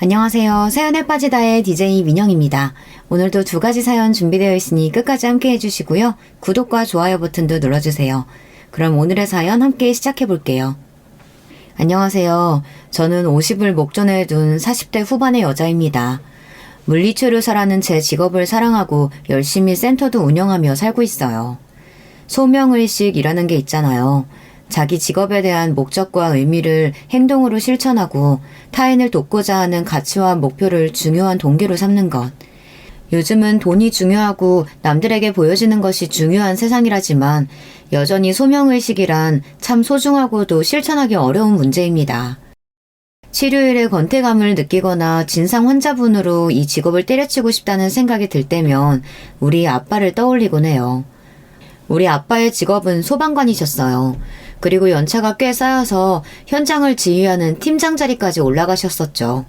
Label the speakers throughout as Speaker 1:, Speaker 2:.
Speaker 1: 안녕하세요. 사연에 빠지다의 DJ 민영입니다. 오늘도 두 가지 사연 준비되어 있으니 끝까지 함께 해주시고요. 구독과 좋아요 버튼도 눌러주세요. 그럼 오늘의 사연 함께 시작해 볼게요. 안녕하세요. 저는 50을 목전에 둔 40대 후반의 여자입니다. 물리치료사라는 제 직업을 사랑하고 열심히 센터도 운영하며 살고 있어요. 소명의식이라는 게 있잖아요. 자기 직업에 대한 목적과 의미를 행동으로 실천하고 타인을 돕고자 하는 가치와 목표를 중요한 동기로 삼는 것. 요즘은 돈이 중요하고 남들에게 보여지는 것이 중요한 세상이라지만 여전히 소명의식이란 참 소중하고도 실천하기 어려운 문제입니다. 치료일에 권태감을 느끼거나 진상 환자분으로 이 직업을 때려치고 싶다는 생각이 들 때면 우리 아빠를 떠올리곤 해요. 우리 아빠의 직업은 소방관이셨어요. 그리고 연차가 꽤 쌓여서 현장을 지휘하는 팀장 자리까지 올라가셨었죠.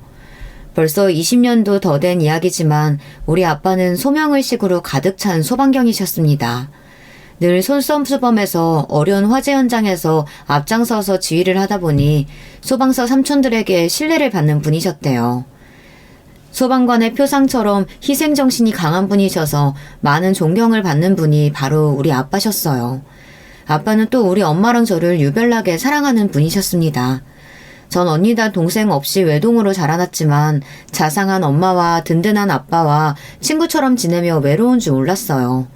Speaker 1: 벌써 20년도 더 된 이야기지만 우리 아빠는 소명의식으로 가득 찬 소방경이셨습니다. 늘 솔선수범해서 어려운 화재 현장에서 앞장서서 지휘를 하다 보니 소방서 삼촌들에게 신뢰를 받는 분이셨대요. 소방관의 표상처럼 희생정신이 강한 분이셔서 많은 존경을 받는 분이 바로 우리 아빠셨어요. 아빠는 또 우리 엄마랑 저를 유별나게 사랑하는 분이셨습니다. 전 언니다 동생 없이 외동으로 자라났지만 자상한 엄마와 든든한 아빠와 친구처럼 지내며 외로운 줄 몰랐어요.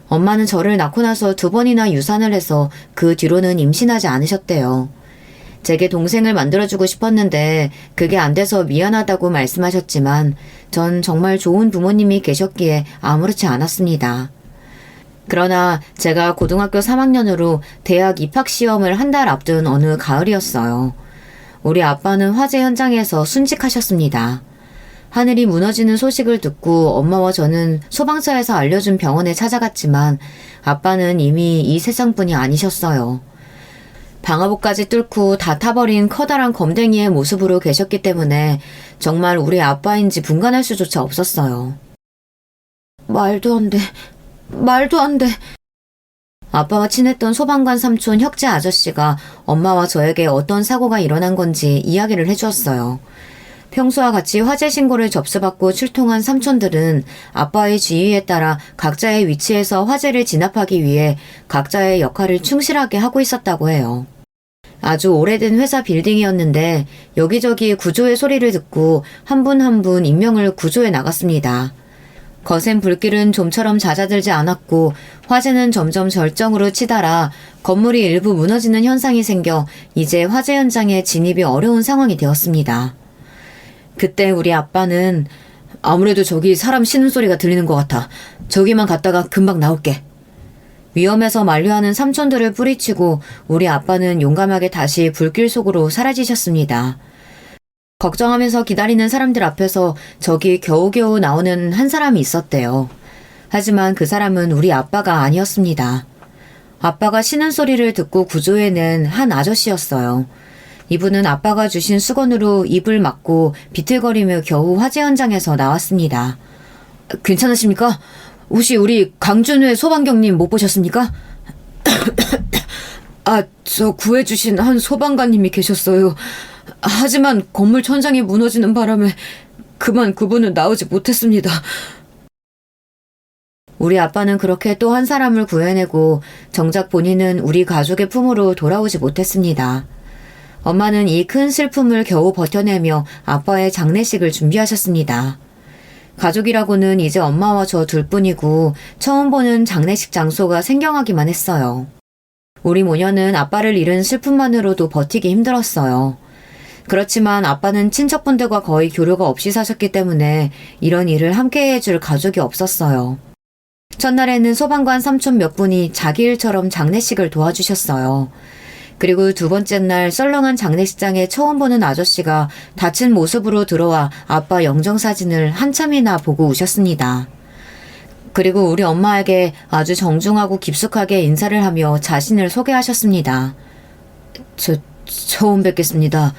Speaker 1: 엄마는 저를 낳고 나서 2번이나 유산을 해서 그 뒤로는 임신하지 않으셨대요. 제게 동생을 만들어주고 싶었는데 그게 안 돼서 미안하다고 말씀하셨지만 전 정말 좋은 부모님이 계셨기에 아무렇지 않았습니다. 그러나 제가 고등학교 3학년으로 대학 입학시험을 한 달 앞둔 어느 가을이었어요. 우리 아빠는 화재 현장에서 순직하셨습니다. 하늘이 무너지는 소식을 듣고 엄마와 저는 소방서에서 알려준 병원에 찾아갔지만 아빠는 이미 이 세상분이 아니셨어요. 방화복까지 뚫고 다 타버린 커다란 검댕이의 모습으로 계셨기 때문에 정말 우리 아빠인지 분간할 수조차 없었어요. 말도 안 돼. 아빠와 친했던 소방관 삼촌 혁재 아저씨가 엄마와 저에게 어떤 사고가 일어난 건지 이야기를 해주었어요. 평소와 같이 화재 신고를 접수받고 출동한 삼촌들은 아빠의 지휘에 따라 각자의 위치에서 화재를 진압하기 위해 각자의 역할을 충실하게 하고 있었다고 해요. 아주 오래된 회사 빌딩이었는데 여기저기 구조의 소리를 듣고 한 분 한 분 인명을 구조해 나갔습니다. 거센 불길은 좀처럼 잦아들지 않았고 화재는 점점 절정으로 치달아 건물이 일부 무너지는 현상이 생겨 이제 화재 현장에 진입이 어려운 상황이 되었습니다. 그때 우리 아빠는 아무래도 저기 사람 쉬는 소리가 들리는 것 같아. 저기만 갔다가 금방 나올게. 위험해서 만류하는 삼촌들을 뿌리치고 우리 아빠는 용감하게 다시 불길 속으로 사라지셨습니다. 걱정하면서 기다리는 사람들 앞에서 저기 겨우겨우 나오는 한 사람이 있었대요. 하지만 그 사람은 우리 아빠가 아니었습니다. 아빠가 쉬는 소리를 듣고 구조해낸 한 아저씨였어요. 이분은 아빠가 주신 수건으로 입을 막고 비틀거리며 겨우 화재 현장에서 나왔습니다. 괜찮으십니까? 혹시 우리 강준회 소방경님 못 보셨습니까? 저 구해주신 한 소방관님이 계셨어요. 하지만 건물 천장이 무너지는 바람에 그만 그분은 나오지 못했습니다. 우리 아빠는 그렇게 또 한 사람을 구해내고 정작 본인은 우리 가족의 품으로 돌아오지 못했습니다. 엄마는 이 큰 슬픔을 겨우 버텨내며 아빠의 장례식을 준비하셨습니다. 가족이라고는 이제 엄마와 저 둘뿐이고 처음 보는 장례식 장소가 생경하기만 했어요. 우리 모녀는 아빠를 잃은 슬픔만으로도 버티기 힘들었어요. 그렇지만 아빠는 친척분들과 거의 교류가 없이 사셨기 때문에 이런 일을 함께 해줄 가족이 없었어요. 첫날에는 소방관 삼촌 몇 분이 자기 일처럼 장례식을 도와주셨어요. 그리고 두 번째 날 썰렁한 장례식장에 처음 보는 아저씨가 다친 모습으로 들어와 아빠 영정사진을 한참이나 보고 우셨습니다. 그리고 우리 엄마에게 아주 정중하고 깊숙하게 인사를 하며 자신을 소개하셨습니다. 처음 뵙겠습니다.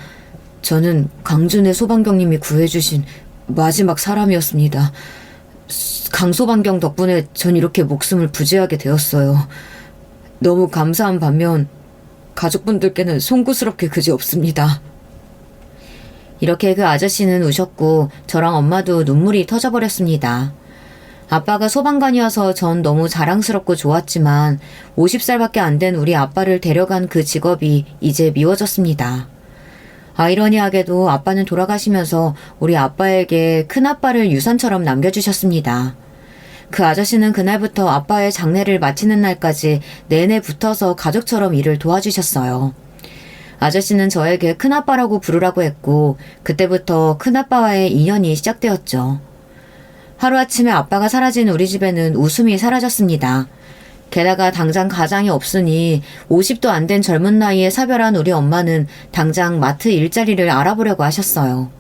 Speaker 1: 저는 강준의 소방경님이 구해주신 마지막 사람이었습니다. 강소방경 덕분에 전 이렇게 목숨을 부지하게 되었어요. 너무 감사한 반면 가족분들께는 송구스럽게 그지없습니다. 이렇게 그 아저씨는 우셨고 저랑 엄마도 눈물이 터져버렸습니다. 아빠가 소방관이어서 전 너무 자랑스럽고 좋았지만 50살밖에 안 된 우리 아빠를 데려간 그 직업이 이제 미워졌습니다. 아이러니하게도 아빠는 돌아가시면서 우리 아빠에게 큰아빠를 유산처럼 남겨주셨습니다. 그 아저씨는 그날부터 아빠의 장례를 마치는 날까지 내내 붙어서 가족처럼 일을 도와주셨어요. 아저씨는 저에게 큰아빠라고 부르라고 했고 그때부터 큰아빠와의 인연이 시작되었죠. 하루아침에 아빠가 사라진 우리 집에는 웃음이 사라졌습니다. 게다가 당장 가장이 없으니 50도 안 된 젊은 나이에 사별한 우리 엄마는 당장 마트 일자리를 알아보려고 하셨어요.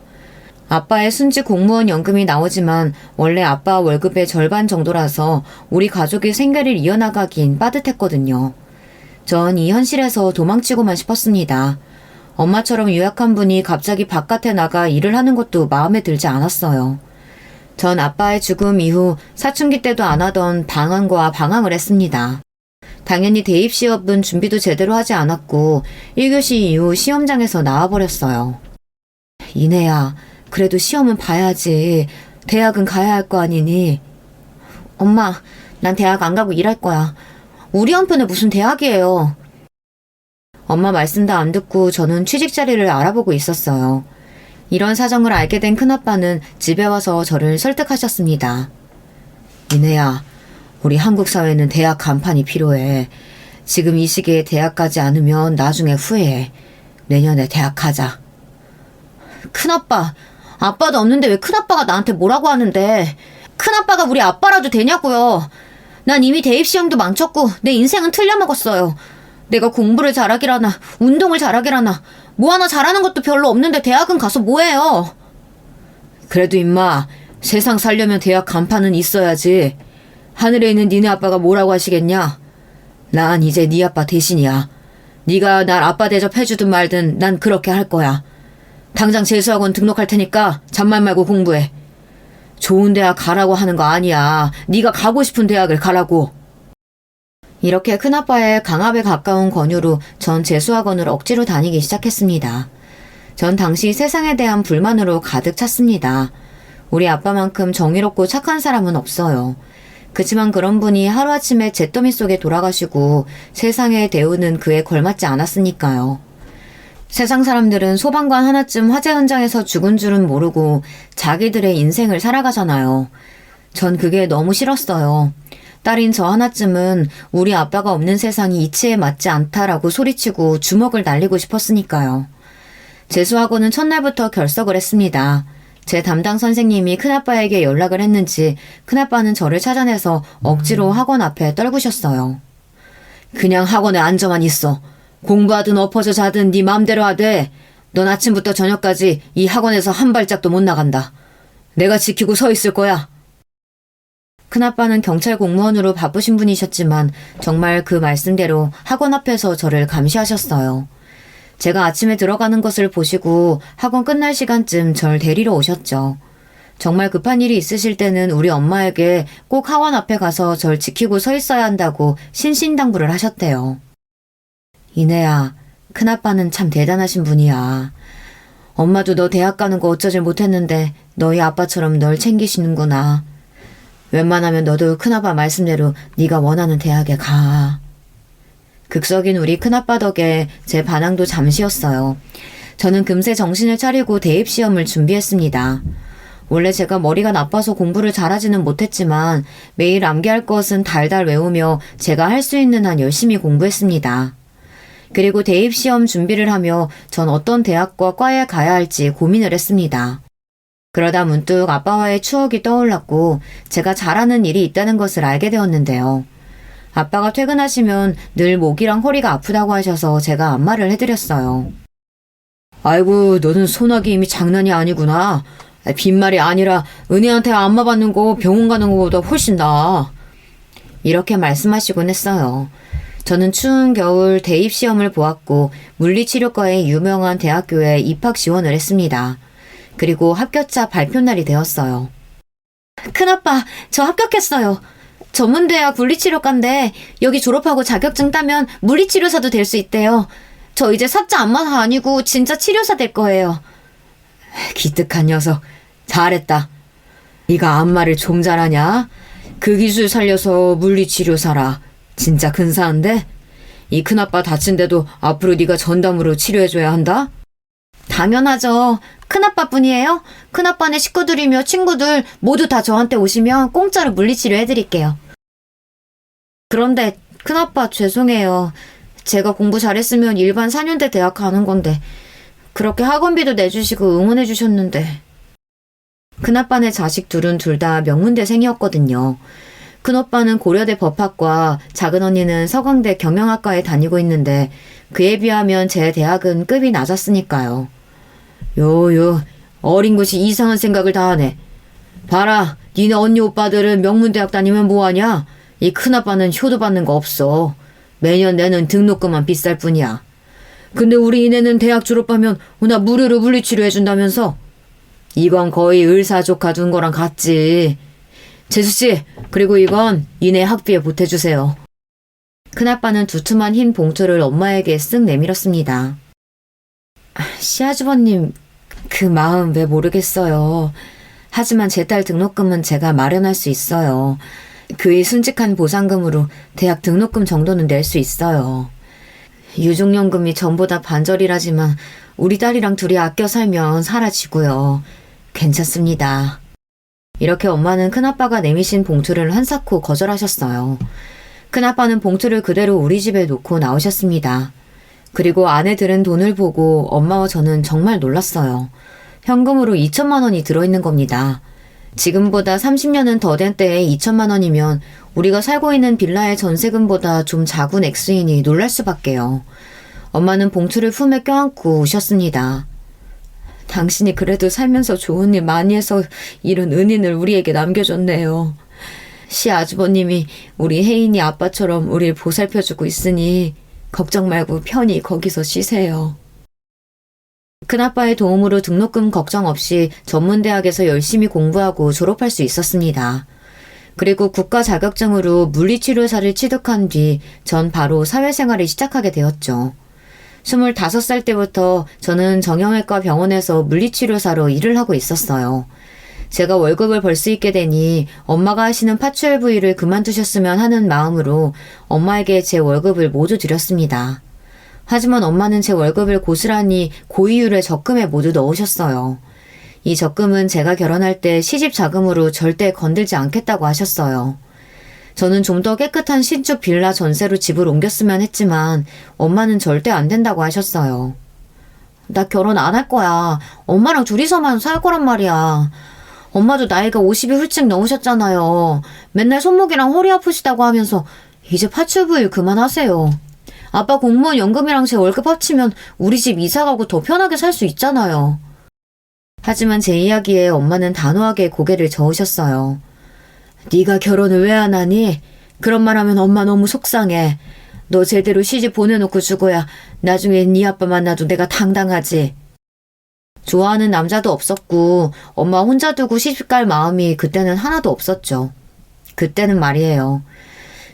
Speaker 1: 아빠의 순직 공무원 연금이 나오지만 원래 아빠 월급의 절반 정도라서 우리 가족이 생계를 이어나가긴 빠듯했거든요. 전 이 현실에서 도망치고만 싶었습니다. 엄마처럼 유약한 분이 갑자기 바깥에 나가 일을 하는 것도 마음에 들지 않았어요. 전 아빠의 죽음 이후 사춘기 때도 안 하던 방황과 방황을 했습니다. 당연히 대입 시험은 준비도 제대로 하지 않았고 1교시 이후 시험장에서 나와버렸어요. 이내야, 그래도 시험은 봐야지. 대학은 가야 할 거 아니니. 엄마, 난 대학 안 가고 일할 거야. 우리 한편에 무슨 대학이에요. 엄마 말씀도 안 듣고 저는 취직 자리를 알아보고 있었어요. 이런 사정을 알게 된 큰아빠는 집에 와서 저를 설득하셨습니다. 이내야, 우리 한국 사회는 대학 간판이 필요해. 지금 이 시기에 대학 가지 않으면 나중에 후회해. 내년에 대학 가자. 큰아빠, 아빠도 없는데 왜 큰아빠가 나한테 뭐라고 하는데. 큰아빠가 우리 아빠라도 되냐고요. 난 이미 대입시험도 망쳤고 내 인생은 틀려먹었어요. 내가 공부를 잘하기라나 운동을 잘하기라나 뭐 하나 잘하는 것도 별로 없는데 대학은 가서 뭐해요. 그래도 임마, 세상 살려면 대학 간판은 있어야지. 하늘에 있는 니네 아빠가 뭐라고 하시겠냐? 난 이제 네 아빠 대신이야. 네가 날 아빠 대접해주든 말든 난 그렇게 할 거야. 당장 재수학원 등록할 테니까 잔말 말고 공부해. 좋은 대학 가라고 하는 거 아니야. 네가 가고 싶은 대학을 가라고. 이렇게 큰아빠의 강압에 가까운 권유로 전 재수학원을 억지로 다니기 시작했습니다. 전 당시 세상에 대한 불만으로 가득 찼습니다. 우리 아빠만큼 정의롭고 착한 사람은 없어요. 그치만 그런 분이 하루아침에 잿더미 속에 돌아가시고 세상의 대우는 그에 걸맞지 않았으니까요. 세상 사람들은 소방관 하나쯤 화재 현장에서 죽은 줄은 모르고 자기들의 인생을 살아가잖아요. 전 그게 너무 싫었어요. 딸인 저 하나쯤은 우리 아빠가 없는 세상이 이치에 맞지 않다라고 소리치고 주먹을 날리고 싶었으니까요. 재수학원은 첫날부터 결석을 했습니다. 제 담당 선생님이 큰아빠에게 연락을 했는지 큰아빠는 저를 찾아내서 억지로 학원 앞에 떨구셨어요. 그냥 학원에 앉아만 있어. 공부하든 엎어져 자든 네 맘대로 하되 넌 아침부터 저녁까지 이 학원에서 한 발짝도 못 나간다. 내가 지키고 서 있을 거야. 큰아빠는 경찰 공무원으로 바쁘신 분이셨지만 정말 그 말씀대로 학원 앞에서 저를 감시하셨어요. 제가 아침에 들어가는 것을 보시고 학원 끝날 시간쯤 절 데리러 오셨죠. 정말 급한 일이 있으실 때는 우리 엄마에게 꼭 학원 앞에 가서 절 지키고 서 있어야 한다고 신신당부를 하셨대요. 이내야, 큰아빠는 참 대단하신 분이야. 엄마도 너 대학 가는 거 어쩌질 못했는데 너희 아빠처럼 널 챙기시는구나. 웬만하면 너도 큰아빠 말씀대로 네가 원하는 대학에 가. 극석인 우리 큰아빠 덕에 제 반항도 잠시였어요. 저는 금세 정신을 차리고 대입시험을 준비했습니다. 원래 제가 머리가 나빠서 공부를 잘하지는 못했지만 매일 암기할 것은 달달 외우며 제가 할 수 있는 한 열심히 공부했습니다. 그리고 대입시험 준비를 하며 전 어떤 대학과 과에 가야 할지 고민을 했습니다. 그러다 문득 아빠와의 추억이 떠올랐고 제가 잘하는 일이 있다는 것을 알게 되었는데요. 아빠가 퇴근하시면 늘 목이랑 허리가 아프다고 하셔서 제가 안마를 해드렸어요. 아이고, 너는 소나기 힘이 장난이 아니구나. 빈말이 아니라 은혜한테 안마 받는 거 병원 가는 것보다 훨씬 나아. 이렇게 말씀하시곤 했어요. 저는 추운 겨울 대입시험을 보았고 물리치료과의 유명한 대학교에 입학 지원을 했습니다. 그리고 합격자 발표날이 되었어요. 큰아빠, 저 합격했어요. 전문대학 물리치료과인데 여기 졸업하고 자격증 따면 물리치료사도 될 수 있대요. 저 이제 사자 안마사 아니고 진짜 치료사 될 거예요. 기특한 녀석. 잘했다. 네가 안마를 좀 잘하냐? 그 기술 살려서 물리치료 사라. 진짜 근사한데? 이 큰아빠 다친데도 앞으로 네가 전담으로 치료해줘야 한다? 당연하죠. 큰아빠뿐이에요. 큰아빠네 식구들이며 친구들 모두 다 저한테 오시면 공짜로 물리치료 해드릴게요. 그런데 큰아빠 죄송해요. 제가 공부 잘했으면 일반 4년대 대학 가는 건데 그렇게 학원비도 내주시고 응원해주셨는데. 큰아빠네 자식 둘은 둘 다 명문대생이었거든요. 큰오빠는 고려대 법학과, 작은 언니는 서강대 경영학과에 다니고 있는데 그에 비하면 제 대학은 급이 낮았으니까요. 요요, 어린 것이 이상한 생각을 다 하네. 봐라, 니네 언니 오빠들은 명문대학 다니면 뭐하냐? 이 큰아빠는 효도 받는 거 없어. 매년 내는 등록금만 비쌀 뿐이야. 근데 우리 이내는 대학 졸업하면 나 무료로 물리치료 해준다면서? 이건 거의 을사조카 둔 거랑 같지. 재수씨, 그리고 이건 이내 학비에 보태주세요. 큰아빠는 두툼한 흰 봉투를 엄마에게 쓱 내밀었습니다. 시아주버님, 그 마음 왜 모르겠어요. 하지만 제 딸 등록금은 제가 마련할 수 있어요. 그의 순직한 보상금으로 대학 등록금 정도는 낼 수 있어요. 유족연금이 전보다 반절이라지만 우리 딸이랑 둘이 아껴 살면 사라지고요. 괜찮습니다. 이렇게 엄마는 큰아빠가 내미신 봉투를 한사코 거절하셨어요. 큰아빠는 봉투를 그대로 우리 집에 놓고 나오셨습니다. 그리고 안에 들은 돈을 보고 엄마와 저는 정말 놀랐어요. 현금으로 2천만 원이 들어있는 겁니다. 지금보다 30년은 더 된 때에 2천만 원이면 우리가 살고 있는 빌라의 전세금보다 좀 작은 액수이니 놀랄 수밖에요. 엄마는 봉투를 품에 껴안고 우셨습니다. 당신이 그래도 살면서 좋은 일 많이 해서 이런 은인을 우리에게 남겨줬네요. 시아주버님이 우리 혜인이 아빠처럼 우릴 보살펴주고 있으니 걱정 말고 편히 거기서 쉬세요. 큰아빠의 도움으로 등록금 걱정 없이 전문대학에서 열심히 공부하고 졸업할 수 있었습니다. 그리고 국가 자격증으로 물리치료사를 취득한 뒤 전 바로 사회생활을 시작하게 되었죠. 25살 때부터 저는 정형외과 병원에서 물리치료사로 일을 하고 있었어요. 제가 월급을 벌 수 있게 되니 엄마가 하시는 파추엘 부위를 그만두셨으면 하는 마음으로 엄마에게 제 월급을 모두 드렸습니다. 하지만 엄마는 제 월급을 고스란히 고이율의 적금에 모두 넣으셨어요. 이 적금은 제가 결혼할 때 시집 자금으로 절대 건들지 않겠다고 하셨어요. 저는 좀 더 깨끗한 신축 빌라 전세로 집을 옮겼으면 했지만 엄마는 절대 안 된다고 하셨어요. 나 결혼 안 할 거야. 엄마랑 둘이서만 살 거란 말이야. 엄마도 나이가 50이 훌쩍 넘으셨잖아요. 맨날 손목이랑 허리 아프시다고 하면서 이제 파출부일 그만하세요. 아빠 공무원 연금이랑 제 월급 합치면 우리 집 이사 가고 더 편하게 살 수 있잖아요. 하지만 제 이야기에 엄마는 단호하게 고개를 저으셨어요. 네가 결혼을 왜 안 하니? 그런 말 하면 엄마 너무 속상해. 너 제대로 시집 보내놓고 죽어야 나중에 네 아빠 만나도 내가 당당하지. 좋아하는 남자도 없었고 엄마 혼자 두고 시집갈 마음이 그때는 하나도 없었죠. 그때는 말이에요.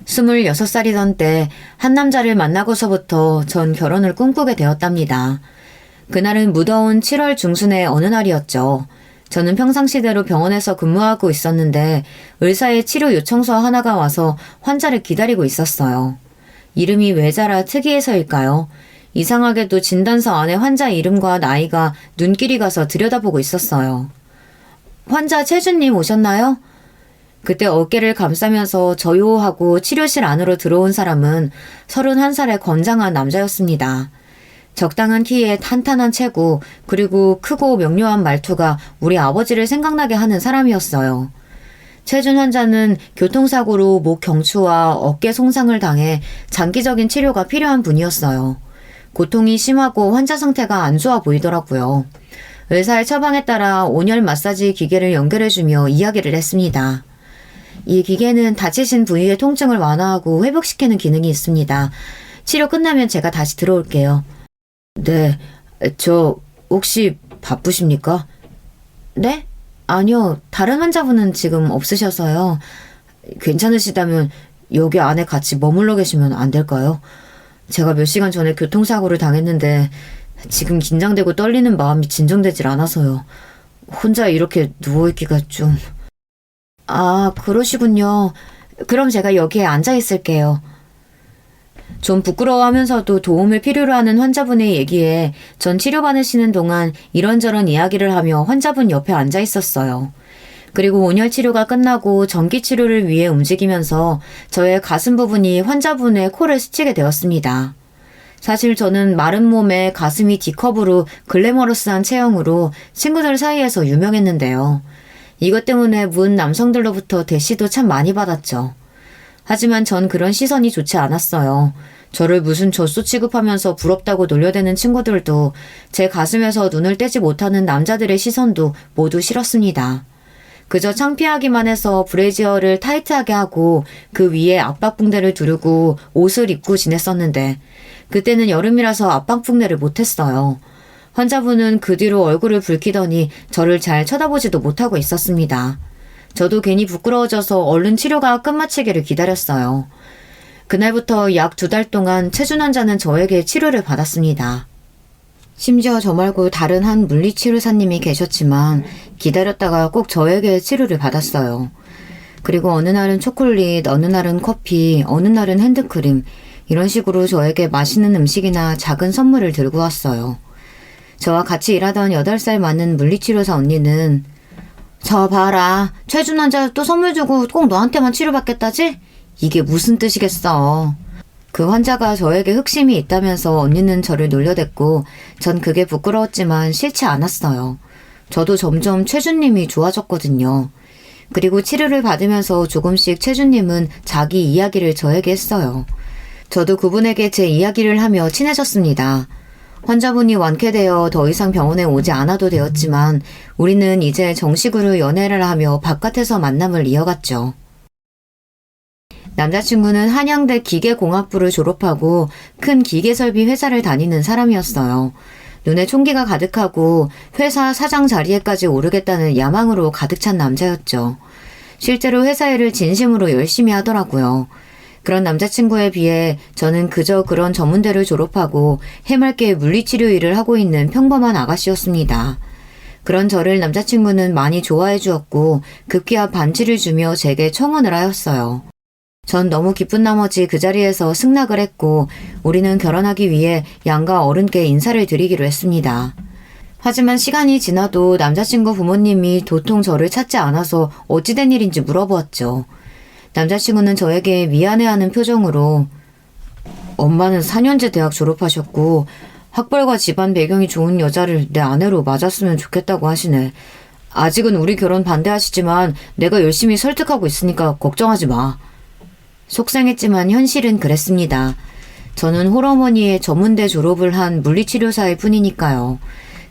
Speaker 1: 26살이던 때 한 남자를 만나고서부터 전 결혼을 꿈꾸게 되었답니다. 그날은 무더운 7월 중순의 어느 날이었죠. 저는 평상시대로 병원에서 근무하고 있었는데 의사의 치료 요청서 하나가 와서 환자를 기다리고 있었어요. 이름이 외자라 특이해서일까요? 이상하게도 진단서 안에 환자 이름과 나이가 눈길이 가서 들여다보고 있었어요. 환자 최준님 오셨나요? 그때 어깨를 감싸면서 저요하고 치료실 안으로 들어온 사람은 31살의 건장한 남자였습니다. 적당한 키에 탄탄한 체구, 그리고 크고 명료한 말투가 우리 아버지를 생각나게 하는 사람이었어요. 최준 환자는 교통사고로 목 경추와 어깨 손상을 당해 장기적인 치료가 필요한 분이었어요. 고통이 심하고 환자 상태가 안 좋아 보이더라고요. 의사의 처방에 따라 온열 마사지 기계를 연결해주며 이야기를 했습니다. 이 기계는 다치신 부위의 통증을 완화하고 회복시키는 기능이 있습니다. 치료 끝나면 제가 다시 들어올게요. 네, 저 혹시 바쁘십니까? 네? 아니요, 다른 환자분은 지금 없으셔서요. 괜찮으시다면 여기 안에 같이 머물러 계시면 안 될까요? 제가 몇 시간 전에 교통사고를 당했는데 지금 긴장되고 떨리는 마음이 진정되질 않아서요. 혼자 이렇게 누워있기가 좀... 아, 그러시군요. 그럼 제가 여기에 앉아 있을게요. 좀 부끄러워하면서도 도움을 필요로 하는 환자분의 얘기에 전 치료받으시는 동안 이런저런 이야기를 하며 환자분 옆에 앉아 있었어요. 그리고 온열 치료가 끝나고 전기 치료를 위해 움직이면서 저의 가슴 부분이 환자분의 코를 스치게 되었습니다. 사실 저는 마른 몸에 가슴이 D컵으로 글래머러스한 체형으로 친구들 사이에서 유명했는데요. 이것 때문에 문 남성들로부터 대시도 참 많이 받았죠. 하지만 전 그런 시선이 좋지 않았어요. 저를 무슨 젖소 취급하면서 부럽다고 놀려대는 친구들도, 제 가슴에서 눈을 떼지 못하는 남자들의 시선도 모두 싫었습니다. 그저 창피하기만 해서 브래지어를 타이트하게 하고 그 위에 압박붕대를 두르고 옷을 입고 지냈었는데, 그때는 여름이라서 압박붕대를 못했어요. 환자분은 그 뒤로 얼굴을 붉히더니 저를 잘 쳐다보지도 못하고 있었습니다. 저도 괜히 부끄러워져서 얼른 치료가 끝마치기를 기다렸어요. 그날부터 약 2달 동안 최준 환자는 저에게 치료를 받았습니다. 심지어 저 말고 다른 한 물리치료사님이 계셨지만 기다렸다가 꼭 저에게 치료를 받았어요. 그리고 어느 날은 초콜릿, 어느 날은 커피, 어느 날은 핸드크림, 이런 식으로 저에게 맛있는 음식이나 작은 선물을 들고 왔어요. 저와 같이 일하던 8살 많은 물리치료사 언니는 저 봐라, 최준 환자 또 선물 주고 꼭 너한테만 치료받겠다지? 이게 무슨 뜻이겠어. 그 환자가 저에게 흑심이 있다면서 언니는 저를 놀려댔고 전 그게 부끄러웠지만 싫지 않았어요. 저도 점점 최준님이 좋아졌거든요. 그리고 치료를 받으면서 조금씩 최준님은 자기 이야기를 저에게 했어요. 저도 그분에게 제 이야기를 하며 친해졌습니다. 환자분이 완쾌되어 더 이상 병원에 오지 않아도 되었지만 우리는 이제 정식으로 연애를 하며 바깥에서 만남을 이어갔죠. 남자친구는 한양대 기계공학부를 졸업하고 큰 기계설비 회사를 다니는 사람이었어요. 눈에 총기가 가득하고 회사 사장 자리에까지 오르겠다는 야망으로 가득 찬 남자였죠. 실제로 회사 일을 진심으로 열심히 하더라고요. 그런 남자친구에 비해 저는 그저 그런 전문대를 졸업하고 해맑게 물리치료 일을 하고 있는 평범한 아가씨였습니다. 그런 저를 남자친구는 많이 좋아해 주었고 급기야 반지를 주며 제게 청혼을 하였어요. 전 너무 기쁜 나머지 그 자리에서 승낙을 했고 우리는 결혼하기 위해 양가 어른께 인사를 드리기로 했습니다. 하지만 시간이 지나도 남자친구 부모님이 도통 저를 찾지 않아서 어찌된 일인지 물어보았죠. 남자친구는 저에게 미안해하는 표정으로 엄마는 4년제 대학 졸업하셨고 학벌과 집안 배경이 좋은 여자를 내 아내로 맞았으면 좋겠다고 하시네. 아직은 우리 결혼 반대하시지만 내가 열심히 설득하고 있으니까 걱정하지 마. 속상했지만 현실은 그랬습니다. 저는 홀어머니의 전문대 졸업을 한 물리치료사일 뿐이니까요.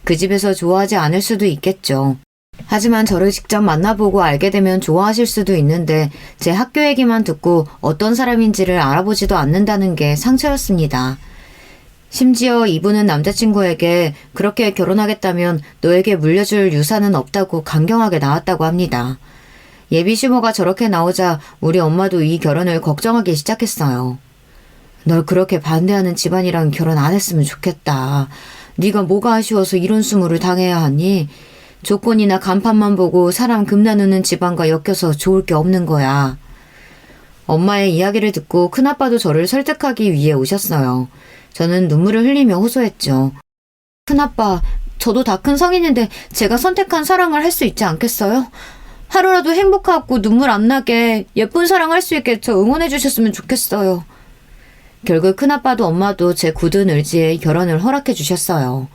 Speaker 1: 그 집에서 좋아하지 않을 수도 있겠죠. 하지만 저를 직접 만나보고 알게 되면 좋아하실 수도 있는데 제 학교 얘기만 듣고 어떤 사람인지를 알아보지도 않는다는 게 상처였습니다. 심지어 이분은 남자친구에게 그렇게 결혼하겠다면 너에게 물려줄 유산은 없다고 강경하게 나왔다고 합니다. 예비 시모가 저렇게 나오자 우리 엄마도 이 결혼을 걱정하기 시작했어요. 널 그렇게 반대하는 집안이랑 결혼 안 했으면 좋겠다. 네가 뭐가 아쉬워서 이런 수모를 당해야 하니? 조건이나 간판만 보고 사람 금 나누는 집안과 엮여서 좋을 게 없는 거야. 엄마의 이야기를 듣고 큰아빠도 저를 설득하기 위해 오셨어요. 저는 눈물을 흘리며 호소했죠. 큰아빠, 저도 다 큰 성인인데 제가 선택한 사랑을 할 수 있지 않겠어요? 하루라도 행복하고 눈물 안 나게 예쁜 사랑 할 수 있게 저 응원해 주셨으면 좋겠어요. 결국 큰아빠도 엄마도 제 굳은 의지에 결혼을 허락해 주셨어요.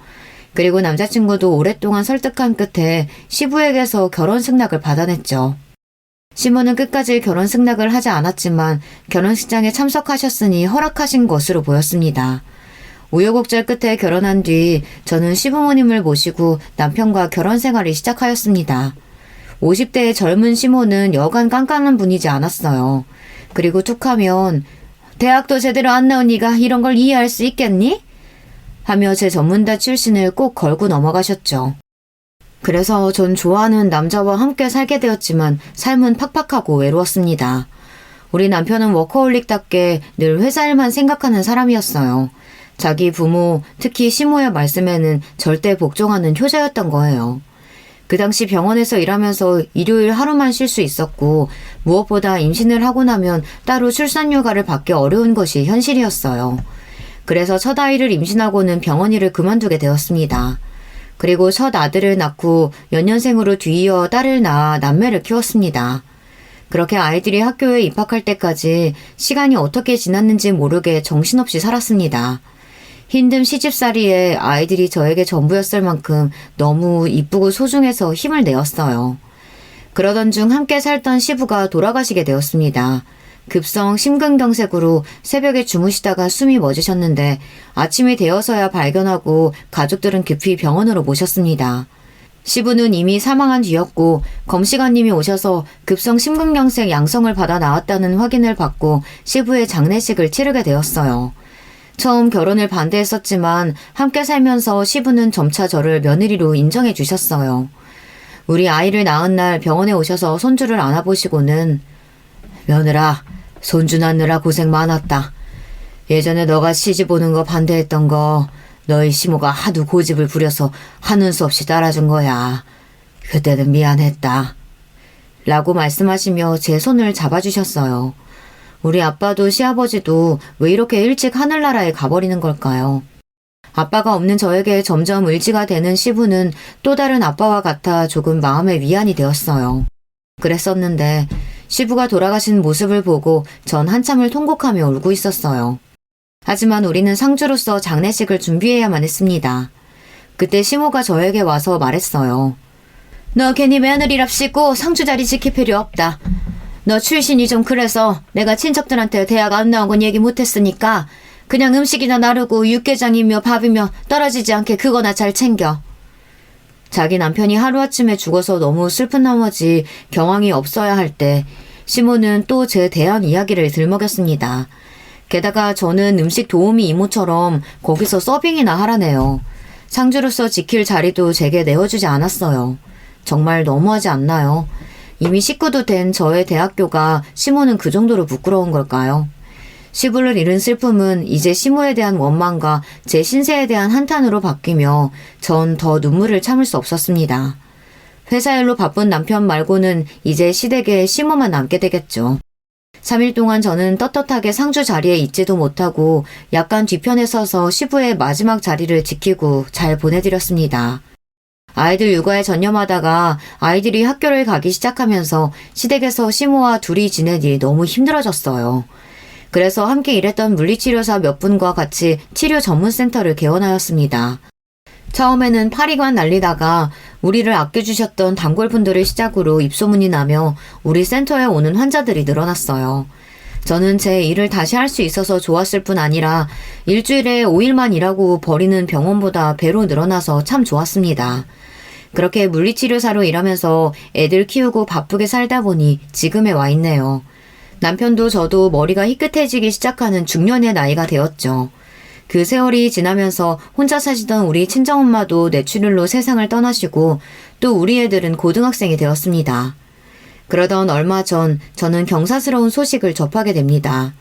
Speaker 1: 그리고 남자친구도 오랫동안 설득한 끝에 시부에게서 결혼 승낙을 받아냈죠. 시모는 끝까지 결혼 승낙을 하지 않았지만 결혼식장에 참석하셨으니 허락하신 것으로 보였습니다. 우여곡절 끝에 결혼한 뒤 저는 시부모님을 모시고 남편과 결혼 생활을 시작하였습니다. 50대의 젊은 시모는 여간 깐깐한 분이지 않았어요. 그리고 툭하면 대학도 제대로 안 나온 네가 이런 걸 이해할 수 있겠니? 하며 제 전문대 출신을 꼭 걸고 넘어가셨죠. 그래서 전 좋아하는 남자와 함께 살게 되었지만 삶은 팍팍하고 외로웠습니다. 우리 남편은 워커홀릭답게 늘 회사 일만 생각하는 사람이었어요. 자기 부모, 특히 시모의 말씀에는 절대 복종하는 효자였던 거예요. 그 당시 병원에서 일하면서 일요일 하루만 쉴 수 있었고 무엇보다 임신을 하고 나면 따로 출산휴가를 받기 어려운 것이 현실이었어요. 그래서 첫 아이를 임신하고는 병원 일을 그만두게 되었습니다. 그리고 첫 아들을 낳고 연년생으로 뒤이어 딸을 낳아 남매를 키웠습니다. 그렇게 아이들이 학교에 입학할 때까지 시간이 어떻게 지났는지 모르게 정신없이 살았습니다. 힘든 시집살이에 아이들이 저에게 전부였을 만큼 너무 이쁘고 소중해서 힘을 내었어요. 그러던 중 함께 살던 시부가 돌아가시게 되었습니다. 급성 심근경색으로 새벽에 주무시다가 숨이 멎으셨는데 아침이 되어서야 발견하고 가족들은 급히 병원으로 모셨습니다. 시부는 이미 사망한 뒤였고 검시관님이 오셔서 급성 심근경색 양성을 받아 나왔다는 확인을 받고 시부의 장례식을 치르게 되었어요. 처음 결혼을 반대했었지만 함께 살면서 시부는 점차 저를 며느리로 인정해 주셨어요. 우리 아이를 낳은 날 병원에 오셔서 손주를 안아보시고는 며느라, 손주 낳느라 고생 많았다. 예전에 너가 시집 오는 거 반대했던 거 너희 시모가 하도 고집을 부려서 하는 수 없이 따라준 거야. 그때는 미안했다. 라고 말씀하시며 제 손을 잡아주셨어요. 우리 아빠도 시아버지도 왜 이렇게 일찍 하늘나라에 가버리는 걸까요? 아빠가 없는 저에게 점점 의지가 되는 시부는 또 다른 아빠와 같아 조금 마음의 위안이 되었어요. 그랬었는데 시부가 돌아가신 모습을 보고 전 한참을 통곡하며 울고 있었어요. 하지만 우리는 상주로서 장례식을 준비해야만 했습니다. 그때 시모가 저에게 와서 말했어요. 너 괜히 며느리랍시고 상주 자리 지킬 필요 없다. 너 출신이 좀 그래서 내가 친척들한테 대학 안 나온 건 얘기 못했으니까 그냥 음식이나 나르고 육개장이며 밥이며 떨어지지 않게 그거나 잘 챙겨. 자기 남편이 하루아침에 죽어서 너무 슬픈 나머지 경황이 없어야 할 때 시모는 또 제 대한 이야기를 들먹였습니다. 게다가 저는 음식 도우미 이모처럼 거기서 서빙이나 하라네요. 상주로서 지킬 자리도 제게 내어주지 않았어요. 정말 너무하지 않나요? 이미 식구도 된 저의 대학교가 시모는 그 정도로 부끄러운 걸까요? 시부를 잃은 슬픔은 이제 시모에 대한 원망과 제 신세에 대한 한탄으로 바뀌며 전 더 눈물을 참을 수 없었습니다. 회사 일로 바쁜 남편 말고는 이제 시댁에 시모만 남게 되겠죠. 3일 동안 저는 떳떳하게 상주 자리에 있지도 못하고 약간 뒤편에 서서 시부의 마지막 자리를 지키고 잘 보내드렸습니다. 아이들 육아에 전념하다가 아이들이 학교를 가기 시작하면서 시댁에서 시모와 둘이 지내니 너무 힘들어졌어요. 그래서 함께 일했던 물리치료사 몇 분과 같이 치료 전문센터를 개원하였습니다. 처음에는 파리관 날리다가 우리를 아껴주셨던 단골분들을 시작으로 입소문이 나며 우리 센터에 오는 환자들이 늘어났어요. 저는 제 일을 다시 할 수 있어서 좋았을 뿐 아니라 일주일에 5일만 일하고 버리는 병원보다 배로 늘어나서 참 좋았습니다. 그렇게 물리치료사로 일하면서 애들 키우고 바쁘게 살다 보니 지금에 와 있네요. 남편도 저도 머리가 희끗해지기 시작하는 중년의 나이가 되었죠. 그 세월이 지나면서 혼자 사시던 우리 친정엄마도 뇌출혈로 세상을 떠나시고 또 우리 애들은 고등학생이 되었습니다. 그러던 얼마 전 저는 경사스러운 소식을 접하게 됩니다.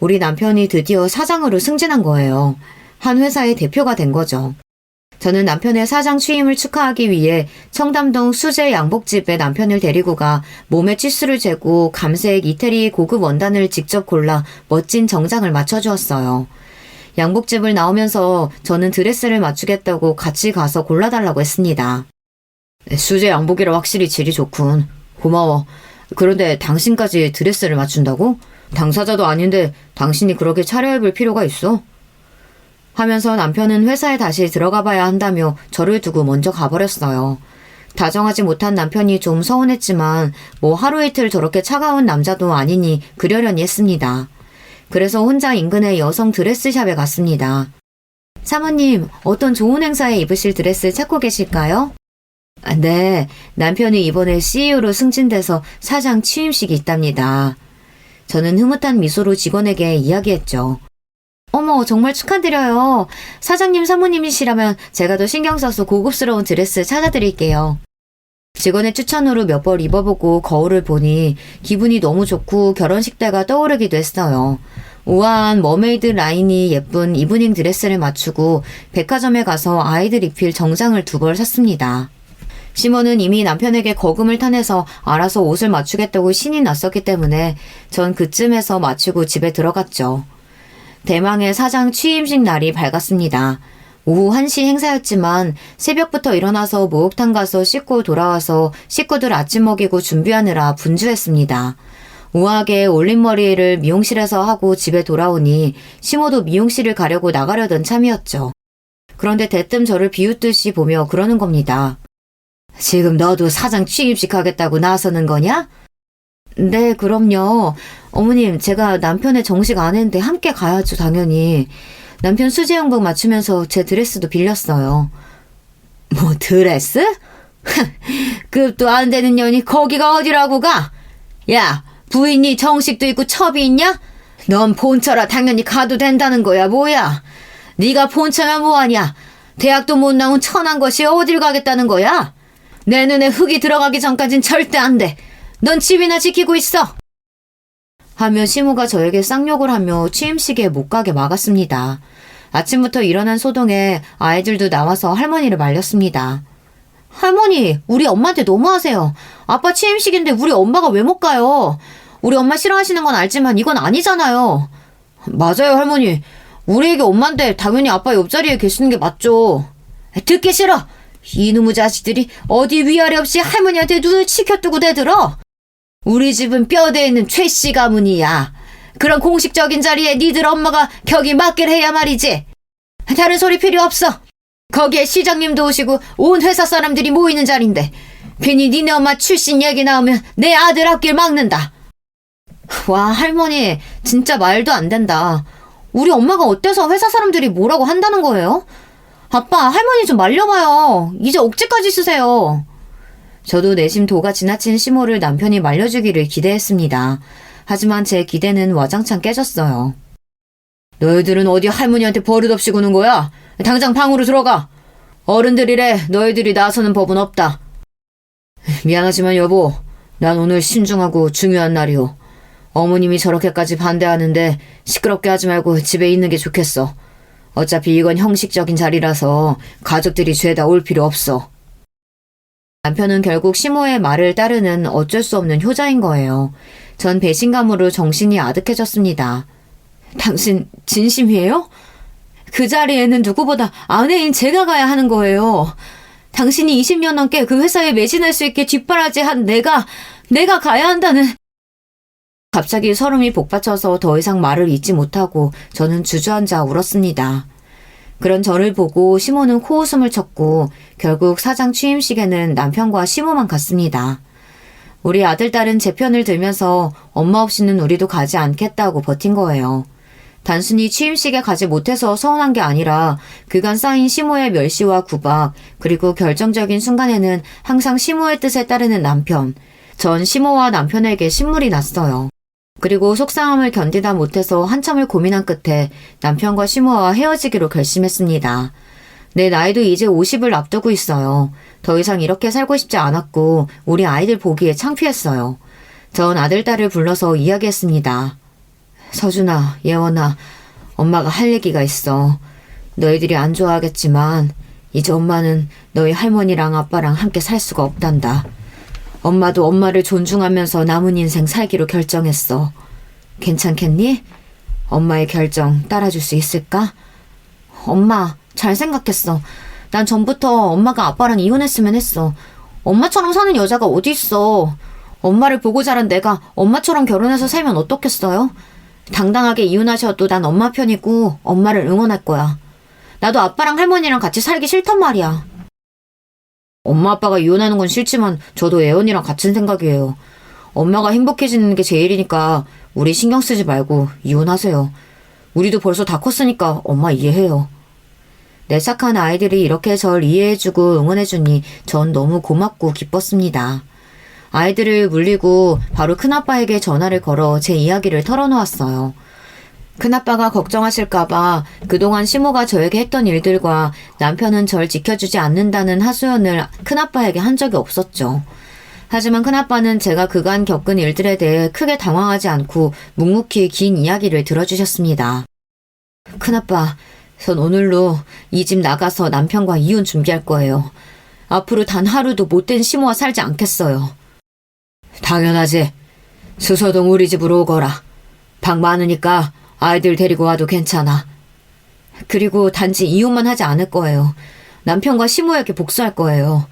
Speaker 1: 우리 남편이 드디어 사장으로 승진한 거예요. 한 회사의 대표가 된 거죠. 저는 남편의 사장 취임을 축하하기 위해 청담동 수제 양복집에 남편을 데리고 가 몸에 치수를 재고 감색 이태리 고급 원단을 직접 골라 멋진 정장을 맞춰주었어요. 양복집을 나오면서 저는 드레스를 맞추겠다고 같이 가서 골라달라고 했습니다. 수제 양복이라 확실히 질이 좋군. 고마워. 그런데 당신까지 드레스를 맞춘다고? 당사자도 아닌데 당신이 그렇게 차려입을 필요가 있어? 하면서 남편은 회사에 다시 들어가 봐야 한다며 저를 두고 먼저 가버렸어요. 다정하지 못한 남편이 좀 서운했지만 뭐 하루 이틀 저렇게 차가운 남자도 아니니 그러려니 했습니다. 그래서 혼자 인근의 여성 드레스샵에 갔습니다. 사모님, 어떤 좋은 행사에 입으실 드레스 찾고 계실까요? 네, 남편이 이번에 CEO로 승진돼서 사장 취임식이 있답니다. 저는 흐뭇한 미소로 직원에게 이야기했죠. 어머, 정말 축하드려요. 사장님 사모님이시라면 제가 더 신경 써서 고급스러운 드레스 찾아드릴게요. 직원의 추천으로 몇 벌 입어보고 거울을 보니 기분이 너무 좋고 결혼식 때가 떠오르기도 했어요. 우아한 머메이드 라인이 예쁜 이브닝 드레스를 맞추고 백화점에 가서 아이들 입힐 정장을 2벌 샀습니다. 시몬은 이미 남편에게 거금을 타내서 알아서 옷을 맞추겠다고 신이 났었기 때문에 전 그쯤에서 마치고 집에 들어갔죠. 대망의 사장 취임식 날이 밝았습니다. 오후 1시 행사였지만 새벽부터 일어나서 목욕탕 가서 씻고 돌아와서 식구들 아침 먹이고 준비하느라 분주했습니다. 우아하게 올림머리를 미용실에서 하고 집에 돌아오니 시모도 미용실을 가려고 나가려던 참이었죠. 그런데 대뜸 저를 비웃듯이 보며 그러는 겁니다. 지금 너도 사장 취임식 하겠다고 나서는 거냐? 네, 그럼요. 어머님, 제가 남편의 정식 안 했는데 함께 가야죠, 당연히. 남편 수제형복 맞추면서 제 드레스도 빌렸어요. 뭐 드레스? 급도 안 되는 년이 거기가 어디라고 가? 야, 부인이 정식도 있고 첩이 있냐? 넌 본처라 당연히 가도 된다는 거야, 뭐야? 네가 본처면 뭐하냐? 대학도 못 나온 천한 것이 어딜 가겠다는 거야? 내 눈에 흙이 들어가기 전까진 절대 안 돼. 넌 집이나 지키고 있어. 하며 시모가 저에게 쌍욕을 하며 취임식에 못 가게 막았습니다. 아침부터 일어난 소동에 아이들도 나와서 할머니를 말렸습니다. 할머니, 우리 엄마한테 너무하세요. 아빠 취임식인데 우리 엄마가 왜 못 가요? 우리 엄마 싫어하시는 건 알지만 이건 아니잖아요. 맞아요, 할머니. 우리에게 엄마인데 당연히 아빠 옆자리에 계시는 게 맞죠. 듣기 싫어. 이놈의 자식들이 어디 위아래 없이 할머니한테 눈을 치켜뜨고 대들어. 우리 집은 뼈대에 있는 최씨 가문이야. 그런 공식적인 자리에 니들 엄마가 격이 맞길 해야 말이지. 다른 소리 필요 없어. 거기에 시장님도 오시고 온 회사 사람들이 모이는 자리인데 괜히 니네 엄마 출신 얘기 나오면 내 아들 앞길 막는다. 와, 할머니 진짜 말도 안 된다. 우리 엄마가 어때서 회사 사람들이 뭐라고 한다는 거예요? 아빠, 할머니 좀 말려봐요. 이제 억지까지 쓰세요. 저도 내심 도가 지나친 시모를 남편이 말려주기를 기대했습니다. 하지만 제 기대는 와장창 깨졌어요. 너희들은 어디 할머니한테 버릇없이 구는 거야? 당장 방으로 들어가. 어른들이래 너희들이 나서는 법은 없다. 미안하지만 여보, 난 오늘 신중하고 중요한 날이오. 어머님이 저렇게까지 반대하는데 시끄럽게 하지 말고 집에 있는 게 좋겠어. 어차피 이건 형식적인 자리라서 가족들이 죄다 올 필요 없어. 남편은 결국 시모의 말을 따르는 어쩔 수 없는 효자인 거예요. 전 배신감으로 정신이 아득해졌습니다. 당신 진심이에요? 그 자리에는 누구보다 아내인 제가 가야 하는 거예요. 당신이 20년 넘게 그 회사에 매진할 수 있게 뒷바라지한 내가 가야 한다는... 갑자기 설움이 복받쳐서 더 이상 말을 잇지 못하고 저는 주저앉아 울었습니다. 그런 저를 보고 시모는 코웃음을 쳤고 결국 사장 취임식에는 남편과 시모만 갔습니다. 우리 아들, 딸은 제 편을 들면서 엄마 없이는 우리도 가지 않겠다고 버틴 거예요. 단순히 취임식에 가지 못해서 서운한 게 아니라 그간 쌓인 시모의 멸시와 구박, 그리고 결정적인 순간에는 항상 시모의 뜻에 따르는 남편. 전 시모와 남편에게 신물이 났어요. 그리고 속상함을 견디다 못해서 한참을 고민한 끝에 남편과 시모와 헤어지기로 결심했습니다. 내 나이도 이제 50을 앞두고 있어요. 더 이상 이렇게 살고 싶지 않았고 우리 아이들 보기에 창피했어요. 전 아들, 딸을 불러서 이야기했습니다. 서준아, 예원아, 엄마가 할 얘기가 있어. 너희들이 안 좋아하겠지만 이제 엄마는 너희 할머니랑 아빠랑 함께 살 수가 없단다. 엄마도 엄마를 존중하면서 남은 인생 살기로 결정했어. 괜찮겠니? 엄마의 결정 따라줄 수 있을까? 엄마, 잘 생각했어. 난 전부터 엄마가 아빠랑 이혼했으면 했어. 엄마처럼 사는 여자가 어디 있어. 엄마를 보고 자란 내가 엄마처럼 결혼해서 살면 어떻겠어요? 당당하게 이혼하셔도 난 엄마 편이고 엄마를 응원할 거야. 나도 아빠랑 할머니랑 같이 살기 싫단 말이야. 엄마 아빠가 이혼하는 건 싫지만 저도 애언이랑 같은 생각이에요. 엄마가 행복해지는 게 제일이니까 우리 신경 쓰지 말고 이혼하세요. 우리도 벌써 다 컸으니까 엄마 이해해요. 내 착한 아이들이 이렇게 절 이해해주고 응원해주니 전 너무 고맙고 기뻤습니다. 아이들을 물리고 바로 큰아빠에게 전화를 걸어 제 이야기를 털어놓았어요. 큰아빠가 걱정하실까봐 그동안 시모가 저에게 했던 일들과 남편은 절 지켜주지 않는다는 하소연을 큰아빠에게 한 적이 없었죠. 하지만 큰아빠는 제가 그간 겪은 일들에 대해 크게 당황하지 않고 묵묵히 긴 이야기를 들어주셨습니다. 큰아빠, 전 오늘로 이 집 나가서 남편과 이혼 준비할 거예요. 앞으로 단 하루도 못된 시모와 살지 않겠어요. 당연하지. 수서동 우리 집으로 오거라. 방 많으니까 아이들 데리고 와도 괜찮아. 그리고 단지 이혼만 하지 않을 거예요. 남편과 시모에게 복수할 거예요.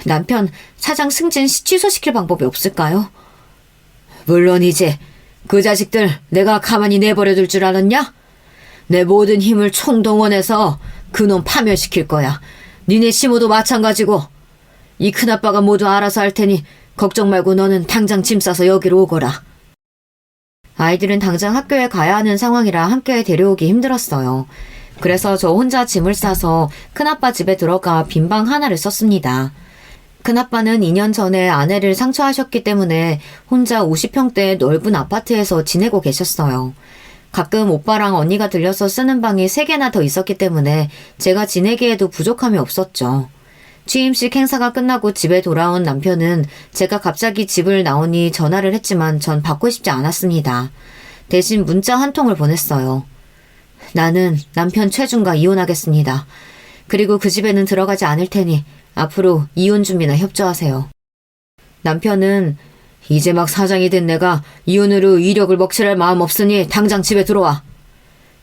Speaker 1: 남편 사장 승진 취소시킬 방법이 없을까요? 물론이지. 그 자식들 내가 가만히 내버려둘 줄 알았냐? 내 모든 힘을 총동원해서 그놈 파멸시킬 거야. 니네 시모도 마찬가지고. 이 큰아빠가 모두 알아서 할 테니 걱정 말고 너는 당장 짐 싸서 여기로 오거라. 아이들은 당장 학교에 가야 하는 상황이라 함께 데려오기 힘들었어요. 그래서 저 혼자 짐을 싸서 큰아빠 집에 들어가 빈방 하나를 썼습니다. 큰아빠는 2년 전에 아내를 상처하셨기 때문에 혼자 50평대 넓은 아파트에서 지내고 계셨어요. 가끔 오빠랑 언니가 들려서 쓰는 방이 3개나 더 있었기 때문에 제가 지내기에도 부족함이 없었죠. 취임식 행사가 끝나고 집에 돌아온 남편은 제가 갑자기 집을 나오니 전화를 했지만 전 받고 싶지 않았습니다. 대신 문자 한 통을 보냈어요. 나는 남편 최준과 이혼하겠습니다. 그리고 그 집에는 들어가지 않을 테니 앞으로 이혼 준비나 협조하세요. 남편은 이제 막 사장이 된 내가 이혼으로 이력을 먹칠할 마음 없으니 당장 집에 들어와.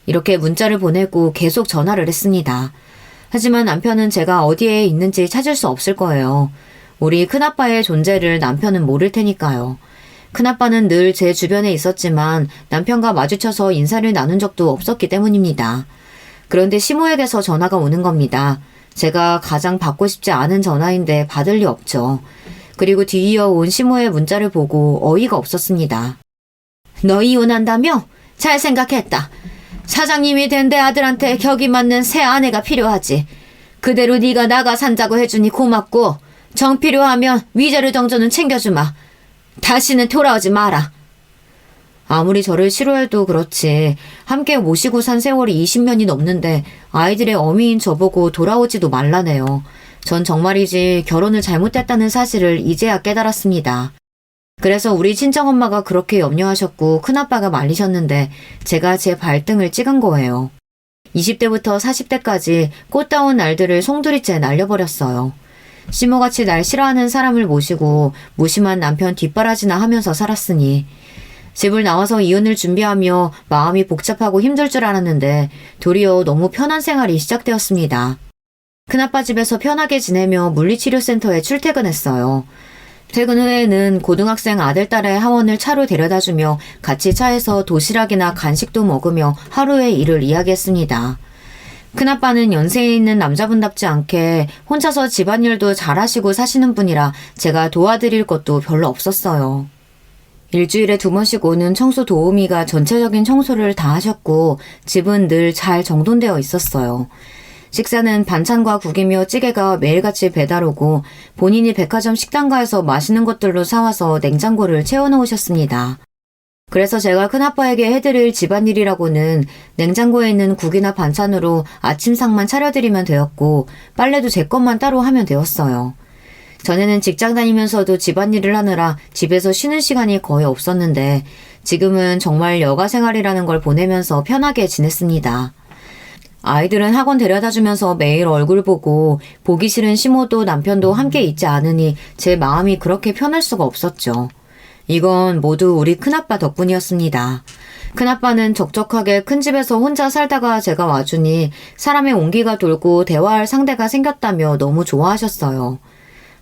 Speaker 1: 이렇게 문자를 보내고 계속 전화를 했습니다. 하지만 남편은 제가 어디에 있는지 찾을 수 없을 거예요. 우리 큰아빠의 존재를 남편은 모를 테니까요. 큰아빠는 늘 제 주변에 있었지만 남편과 마주쳐서 인사를 나눈 적도 없었기 때문입니다. 그런데 시모에게서 전화가 오는 겁니다. 제가 가장 받고 싶지 않은 전화인데 받을 리 없죠. 그리고 뒤이어 온 시모의 문자를 보고 어이가 없었습니다. 너 이혼한다며? 잘 생각했다. 사장님이 된 내 아들한테 격이 맞는 새 아내가 필요하지. 그대로 네가 나가 산다고 해주니 고맙고 정 필요하면 위자료 정도는 챙겨주마. 다시는 돌아오지 마라. 아무리 저를 싫어해도 그렇지 함께 모시고 산 세월이 20년이 넘는데 아이들의 어미인 저보고 돌아오지도 말라네요. 전 정말이지 결혼을 잘못했다는 사실을 이제야 깨달았습니다. 그래서 우리 친정엄마가 그렇게 염려하셨고 큰아빠가 말리셨는데 제가 제 발등을 찍은 거예요. 20대부터 40대까지 꽃다운 날들을 송두리째 날려버렸어요. 시모같이 날 싫어하는 사람을 모시고 무심한 남편 뒷바라지나 하면서 살았으니 집을 나와서 이혼을 준비하며 마음이 복잡하고 힘들 줄 알았는데 도리어 너무 편한 생활이 시작되었습니다. 큰아빠 집에서 편하게 지내며 물리치료센터에 출퇴근했어요. 퇴근 후에는 고등학생 아들딸의 하원을 차로 데려다주며 같이 차에서 도시락이나 간식도 먹으며 하루의 일을 이야기했습니다. 큰아빠는 연세에 있는 남자분답지 않게 혼자서 집안일도 잘하시고 사시는 분이라 제가 도와드릴 것도 별로 없었어요. 일주일에 2번씩 오는 청소 도우미가 전체적인 청소를 다 하셨고 집은 늘 잘 정돈되어 있었어요. 식사는 반찬과 국이며 찌개가 매일같이 배달 오고 본인이 백화점 식당가에서 맛있는 것들로 사와서 냉장고를 채워놓으셨습니다. 그래서 제가 큰아빠에게 해드릴 집안일이라고는 냉장고에 있는 국이나 반찬으로 아침상만 차려드리면 되었고 빨래도 제 것만 따로 하면 되었어요. 전에는 직장 다니면서도 집안일을 하느라 집에서 쉬는 시간이 거의 없었는데 지금은 정말 여가 생활이라는 걸 보내면서 편하게 지냈습니다. 아이들은 학원 데려다주면서 매일 얼굴 보고 보기 싫은 시모도 남편도 함께 있지 않으니 제 마음이 그렇게 편할 수가 없었죠. 이건 모두 우리 큰아빠 덕분이었습니다. 큰아빠는 적적하게 큰 집에서 혼자 살다가 제가 와주니 사람의 온기가 돌고 대화할 상대가 생겼다며 너무 좋아하셨어요.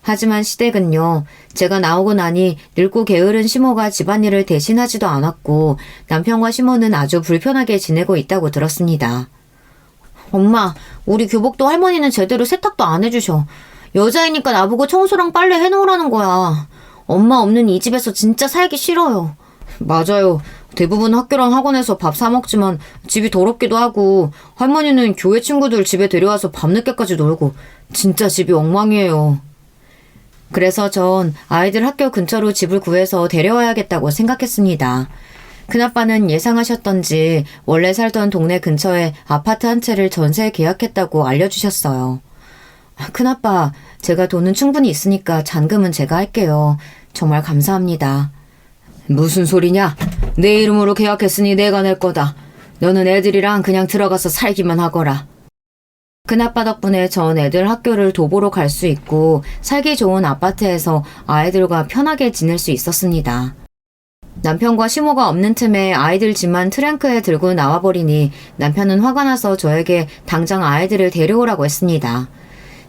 Speaker 1: 하지만 시댁은요. 제가 나오고 나니 늙고 게으른 시모가 집안일을 대신하지도 않았고 남편과 시모는 아주 불편하게 지내고 있다고 들었습니다. 엄마, 우리 교복도 할머니는 제대로 세탁도 안 해주셔. 여자이니까 나보고 청소랑 빨래 해놓으라는 거야. 엄마 없는 이 집에서 진짜 살기 싫어요. 맞아요. 대부분 학교랑 학원에서 밥 사 먹지만 집이 더럽기도 하고 할머니는 교회 친구들 집에 데려와서 밤늦게까지 놀고 진짜 집이 엉망이에요. 그래서 전 아이들 학교 근처로 집을 구해서 데려와야겠다고 생각했습니다. 큰아빠는 예상하셨던지 원래 살던 동네 근처에 아파트 한 채를 전세 계약했다고 알려주셨어요. 큰아빠, 제가 돈은 충분히 있으니까 잔금은 제가 할게요. 정말 감사합니다.
Speaker 2: 무슨 소리냐? 내 이름으로 계약했으니 내가 낼 거다. 너는 애들이랑 그냥 들어가서 살기만 하거라.
Speaker 1: 큰아빠 덕분에 전 애들 학교를 도보로 갈 수 있고 살기 좋은 아파트에서 아이들과 편하게 지낼 수 있었습니다. 남편과 시모가 없는 틈에 아이들 집만 트렁크에 들고 나와버리니 남편은 화가 나서 저에게 당장 아이들을 데려오라고 했습니다.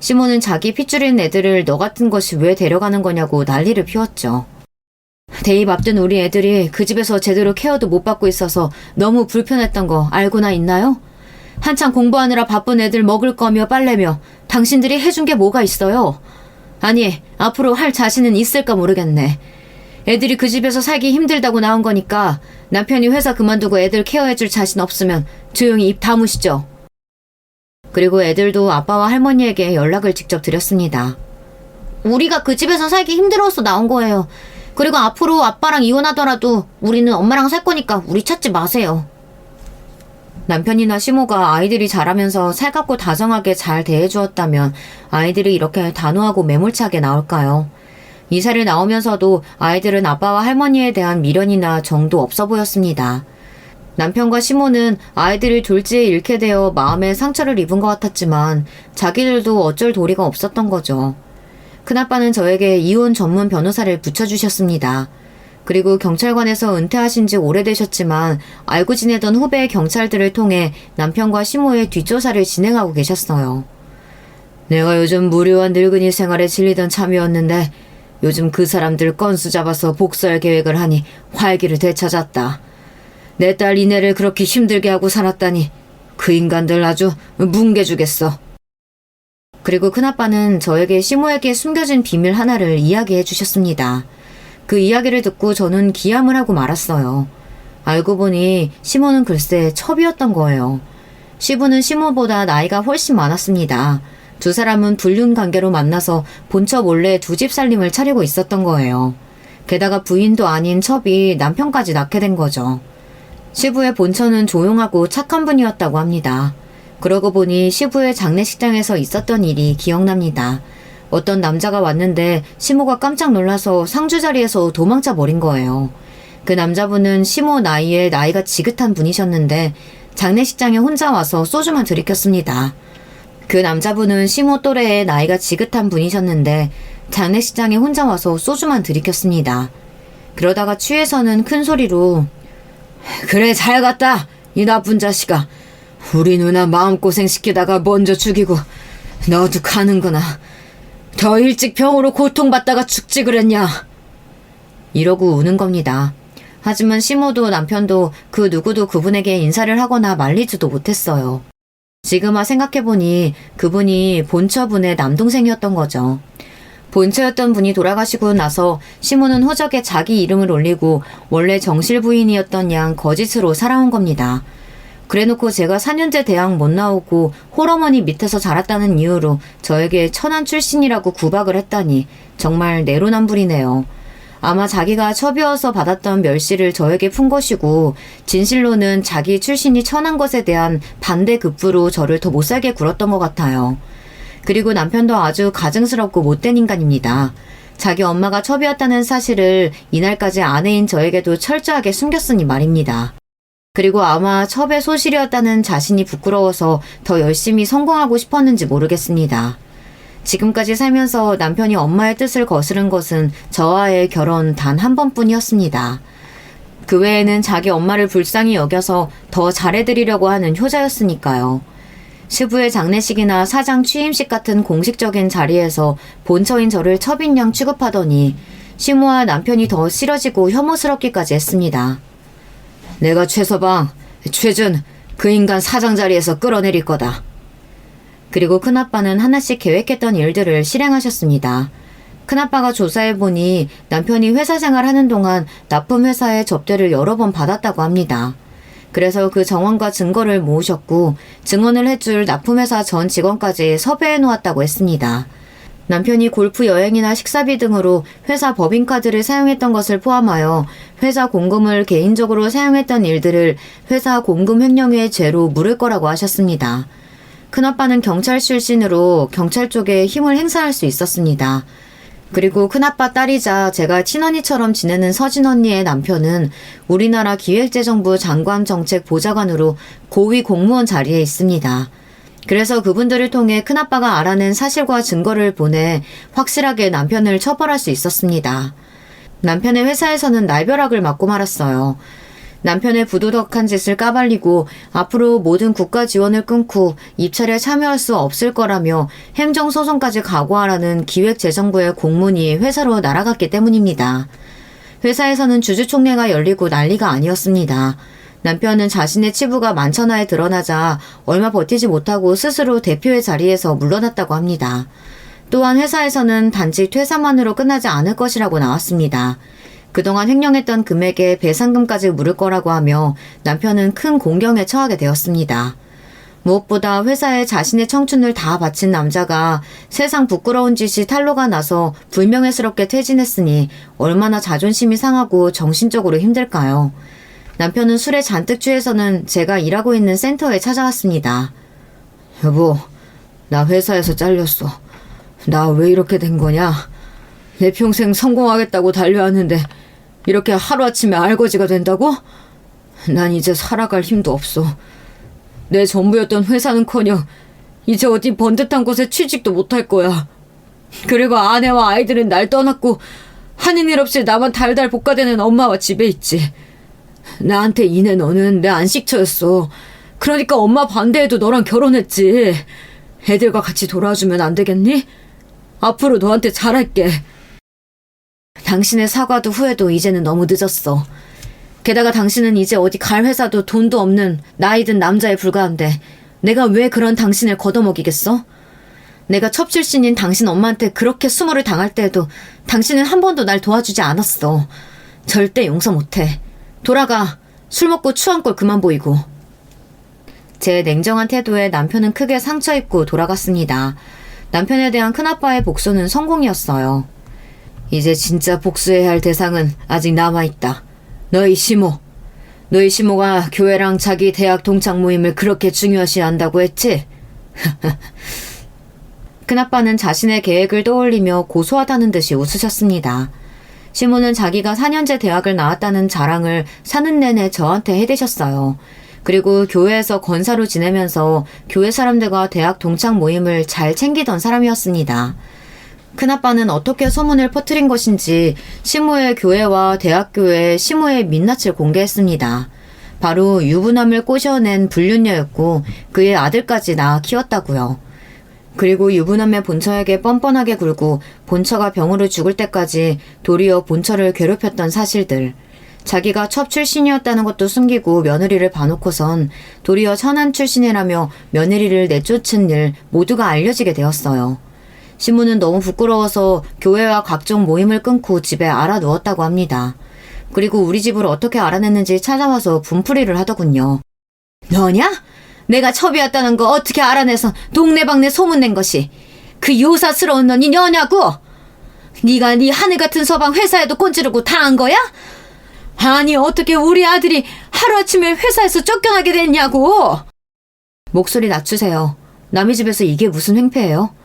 Speaker 1: 시모는 자기 핏줄인 애들을 너 같은 것이 왜 데려가는 거냐고 난리를 피웠죠. 대입 앞둔 우리 애들이 그 집에서 제대로 케어도 못 받고 있어서 너무 불편했던 거 알고나 있나요? 한창 공부하느라 바쁜 애들 먹을 거며 빨래며 당신들이 해준 게 뭐가 있어요? 아니, 앞으로 할 자신은 있을까 모르겠네. 애들이 그 집에서 살기 힘들다고 나온 거니까 남편이 회사 그만두고 애들 케어해줄 자신 없으면 조용히 입 다무시죠. 그리고 애들도 아빠와 할머니에게 연락을 직접 드렸습니다. 우리가 그 집에서 살기 힘들어서 나온 거예요. 그리고 앞으로 아빠랑 이혼하더라도 우리는 엄마랑 살 거니까 우리 찾지 마세요. 남편이나 시모가 아이들이 자라면서 살갑고 다정하게 잘 대해주었다면 아이들이 이렇게 단호하고 매몰차게 나올까요? 이사를 나오면서도 아이들은 아빠와 할머니에 대한 미련이나 정도 없어 보였습니다. 남편과 시모는 아이들을 졸지에 잃게 되어 마음에 상처를 입은 것 같았지만 자기들도 어쩔 도리가 없었던 거죠. 큰아빠는 저에게 이혼 전문 변호사를 붙여주셨습니다. 그리고 경찰관에서 은퇴하신 지 오래되셨지만 알고 지내던 후배 경찰들을 통해 남편과 시모의 뒷조사를 진행하고 계셨어요.
Speaker 2: 내가 요즘 무료한 늙은이 생활에 질리던 참이었는데 요즘 그 사람들 건수 잡아서 복수할 계획을 하니 활기를 되찾았다. 내 딸 이내를 그렇게 힘들게 하고 살았다니 그 인간들 아주 뭉개주겠어.
Speaker 1: 그리고 큰아빠는 저에게 시모에게 숨겨진 비밀 하나를 이야기해 주셨습니다. 그 이야기를 듣고 저는 기함을 하고 말았어요. 알고 보니 시모는 글쎄 첩이었던 거예요. 시부는 시모보다 나이가 훨씬 많았습니다. 두 사람은 불륜 관계로 만나서 본처 몰래 두 집 살림을 차리고 있었던 거예요. 게다가 부인도 아닌 첩이 남편까지 낳게 된 거죠. 시부의 본처는 조용하고 착한 분이었다고 합니다. 그러고 보니 시부의 장례식장에서 있었던 일이 기억납니다. 어떤 남자가 왔는데 시모가 깜짝 놀라서 상주 자리에서 도망쳐 버린 거예요. 그 남자분은 시모 나이에 나이가 지긋한 분이셨는데 장례식장에 혼자 와서 소주만 들이켰습니다. 그 남자분은 시모 또래의 나이가 지긋한 분이셨는데 장례식장에 혼자 와서 소주만 들이켰습니다. 그러다가 취해서는 큰 소리로
Speaker 2: 그래 잘 갔다 이 나쁜 자식아. 우리 누나 마음고생 시키다가 먼저 죽이고 너도 가는구나. 더 일찍 병으로 고통받다가 죽지 그랬냐.
Speaker 1: 이러고 우는 겁니다. 하지만 시모도 남편도 그 누구도 그분에게 인사를 하거나 말리지도 못했어요. 지금 생각해보니 그분이 본처분의 남동생이었던 거죠. 본처였던 분이 돌아가시고 나서 시모는 호적에 자기 이름을 올리고 원래 정실 부인이었던 양 거짓으로 살아온 겁니다. 그래놓고 제가 4년제 대학 못 나오고 홀어머니 밑에서 자랐다는 이유로 저에게 천한 출신이라고 구박을 했다니 정말 내로남불이네요. 아마 자기가 첩이어서 받았던 멸시를 저에게 푼 것이고 진실로는 자기 출신이 천한 것에 대한 반대급부로 저를 더 못살게 굴었던 것 같아요. 그리고 남편도 아주 가증스럽고 못된 인간입니다. 자기 엄마가 첩이었다는 사실을 이날까지 아내인 저에게도 철저하게 숨겼으니 말입니다. 그리고 아마 첩의 소실이었다는 자신이 부끄러워서 더 열심히 성공하고 싶었는지 모르겠습니다. 지금까지 살면서 남편이 엄마의 뜻을 거스른 것은 저와의 결혼 단 한 번뿐이었습니다. 그 외에는 자기 엄마를 불쌍히 여겨서 더 잘해드리려고 하는 효자였으니까요. 시부의 장례식이나 사장 취임식 같은 공식적인 자리에서 본처인 저를 첩인 양 취급하더니 시모와 남편이 더 싫어지고 혐오스럽기까지 했습니다.
Speaker 2: 내가 최서방, 최준, 그 인간 사장 자리에서 끌어내릴 거다.
Speaker 1: 그리고 큰아빠는 하나씩 계획했던 일들을 실행하셨습니다. 큰아빠가 조사해보니 남편이 회사 생활하는 동안 납품회사의 접대를 여러 번 받았다고 합니다. 그래서 그 정황과 증거를 모으셨고 증언을 해줄 납품회사 전 직원까지 섭외해놓았다고 했습니다. 남편이 골프 여행이나 식사비 등으로 회사 법인카드를 사용했던 것을 포함하여 회사 공금을 개인적으로 사용했던 일들을 회사 공금 횡령의 죄로 물을 거라고 하셨습니다. 큰아빠는 경찰 출신으로 경찰 쪽에 힘을 행사할 수 있었습니다. 그리고 큰아빠 딸이자 제가 친언니처럼 지내는 서진 언니의 남편은 우리나라 기획재정부 장관정책보좌관으로 고위 공무원 자리에 있습니다. 그래서 그분들을 통해 큰아빠가 알아낸 사실과 증거를 보내 확실하게 남편을 처벌할 수 있었습니다. 남편의 회사에서는 날벼락을 맞고 말았어요. 남편의 부도덕한 짓을 까발리고 앞으로 모든 국가 지원을 끊고 입찰에 참여할 수 없을 거라며 행정소송까지 각오하라는 기획재정부의 공문이 회사로 날아갔기 때문입니다. 회사에서는 주주총회가 열리고 난리가 아니었습니다. 남편은 자신의 치부가 만천하에 드러나자 얼마 버티지 못하고 스스로 대표의 자리에서 물러났다고 합니다. 또한 회사에서는 단지 퇴사만으로 끝나지 않을 것이라고 나왔습니다. 그동안 횡령했던 금액에 배상금까지 물을 거라고 하며 남편은 큰 공경에 처하게 되었습니다. 무엇보다 회사에 자신의 청춘을 다 바친 남자가 세상 부끄러운 짓이 탄로가 나서 불명예스럽게 퇴진했으니 얼마나 자존심이 상하고 정신적으로 힘들까요? 남편은 술에 잔뜩 취해서는 제가 일하고 있는 센터에 찾아왔습니다. 여보, 나 회사에서 잘렸어. 나 왜 이렇게 된 거냐? 내 평생 성공하겠다고 달려왔는데 이렇게 하루아침에 알거지가 된다고? 난 이제 살아갈 힘도 없어. 내 전부였던 회사는커녕 이제 어디 번듯한 곳에 취직도 못할 거야. 그리고 아내와 아이들은 날 떠났고 하는 일 없이 나만 달달 볶아대는 엄마와 집에 있지. 나한테 이내 너는 내 안식처였어. 그러니까 엄마 반대해도 너랑 결혼했지. 애들과 같이 돌아주면 안 되겠니? 앞으로 너한테 잘할게. 당신의 사과도 후회도 이제는 너무 늦었어. 게다가 당신은 이제 어디 갈 회사도 돈도 없는 나이 든 남자에 불과한데 내가 왜 그런 당신을 걷어먹이겠어? 내가 첩출신인 당신 엄마한테 그렇게 수모를 당할 때에도 당신은 한 번도 날 도와주지 않았어. 절대 용서 못해. 돌아가. 술 먹고 추한 꼴 그만 보이고. 제 냉정한 태도에 남편은 크게 상처 입고 돌아갔습니다. 남편에 대한 큰아빠의 복수는 성공이었어요. 이제 진짜 복수해야 할 대상은 아직 남아있다. 너희 시모. 너희 시모가 교회랑 자기 대학 동창 모임을 그렇게 중요시 한다고 했지? 큰아빠는 자신의 계획을 떠올리며 고소하다는 듯이 웃으셨습니다. 시모는 자기가 4년제 대학을 나왔다는 자랑을 사는 내내 저한테 해대셨어요. 그리고 교회에서 권사로 지내면서 교회 사람들과 대학 동창 모임을 잘 챙기던 사람이었습니다. 큰아빠는 어떻게 소문을 퍼뜨린 것인지 시모의 교회와 대학교에 시모의 민낯을 공개했습니다. 바로 유부남을 꼬셔낸 불륜녀였고 그의 아들까지 낳아 키웠다고요. 그리고 유부남의 본처에게 뻔뻔하게 굴고 본처가 병으로 죽을 때까지 도리어 본처를 괴롭혔던 사실들. 자기가 첩 출신이었다는 것도 숨기고 며느리를 봐놓고선 도리어 천한 출신이라며 며느리를 내쫓은 일 모두가 알려지게 되었어요. 시모는 너무 부끄러워서 교회와 각종 모임을 끊고 집에 알아 누웠다고 합니다. 그리고 우리 집을 어떻게 알아냈는지 찾아와서 분풀이를 하더군요. 너냐? 내가 첩이었다는 거 어떻게 알아내서 동네방네 소문낸 것이 그 요사스러운 넌이 너냐고? 네가 네 하늘같은 서방 회사에도 꼰지르고 당한 거야? 아니 어떻게 우리 아들이 하루아침에 회사에서 쫓겨나게 됐냐고? 목소리 낮추세요. 남의 집에서 이게 무슨 횡패예요?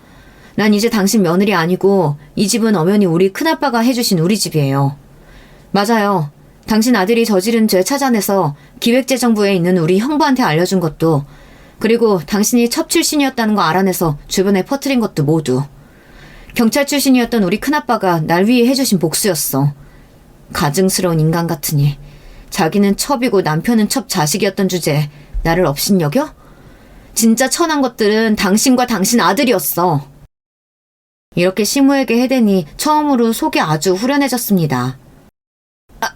Speaker 1: 난 이제 당신 며느리 아니고 이 집은 엄연히 우리 큰아빠가 해주신 우리 집이에요. 맞아요. 당신 아들이 저지른 죄 찾아내서 기획재정부에 있는 우리 형부한테 알려준 것도 그리고 당신이 첩 출신이었다는 거 알아내서 주변에 퍼뜨린 것도 모두 경찰 출신이었던 우리 큰아빠가 날 위해 해주신 복수였어. 가증스러운 인간 같으니 자기는 첩이고 남편은 첩 자식이었던 주제에 나를 업신여겨? 진짜 천한 것들은 당신과 당신 아들이었어. 이렇게 시모에게 해대니 처음으로 속이 아주 후련해졌습니다.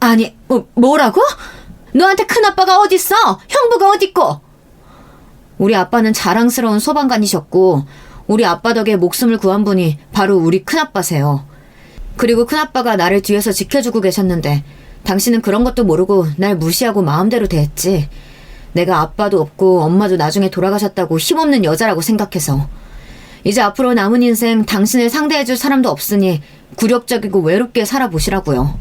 Speaker 1: 아니, 뭐라고? 너한테 큰아빠가 어딨어? 형부가 어딨고? 우리 아빠는 자랑스러운 소방관이셨고 우리 아빠 덕에 목숨을 구한 분이 바로 우리 큰아빠세요. 그리고 큰아빠가 나를 뒤에서 지켜주고 계셨는데 당신은 그런 것도 모르고 날 무시하고 마음대로 대했지. 내가 아빠도 없고 엄마도 나중에 돌아가셨다고 힘없는 여자라고 생각해서. 이제 앞으로 남은 인생 당신을 상대해줄 사람도 없으니 굴욕적이고 외롭게 살아보시라고요.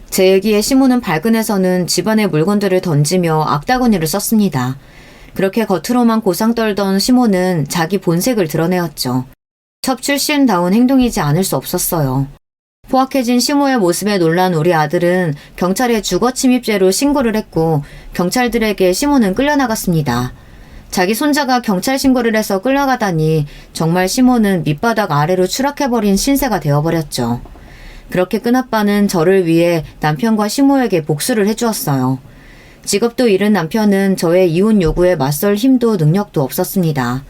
Speaker 1: 제 얘기에 시모는 발근해서는 집안의 물건들을 던지며 악다구니를 썼습니다. 그렇게 겉으로만 고상 떨던 시모는 자기 본색을 드러내었죠. 첩출심다운 행동이지 않을 수 없었어요. 포악해진 시모의 모습에 놀란 우리 아들은 경찰에 주거침입죄로 신고를 했고 경찰들에게 시모는 끌려나갔습니다. 자기 손자가 경찰 신고를 해서 끌려가다니 정말 시모는 밑바닥 아래로 추락해버린 신세가 되어버렸죠. 그렇게 큰아빠는 저를 위해 남편과 시모에게 복수를 해주었어요. 직업도 잃은 남편은 저의 이혼 요구에 맞설 힘도 능력도 없었습니다.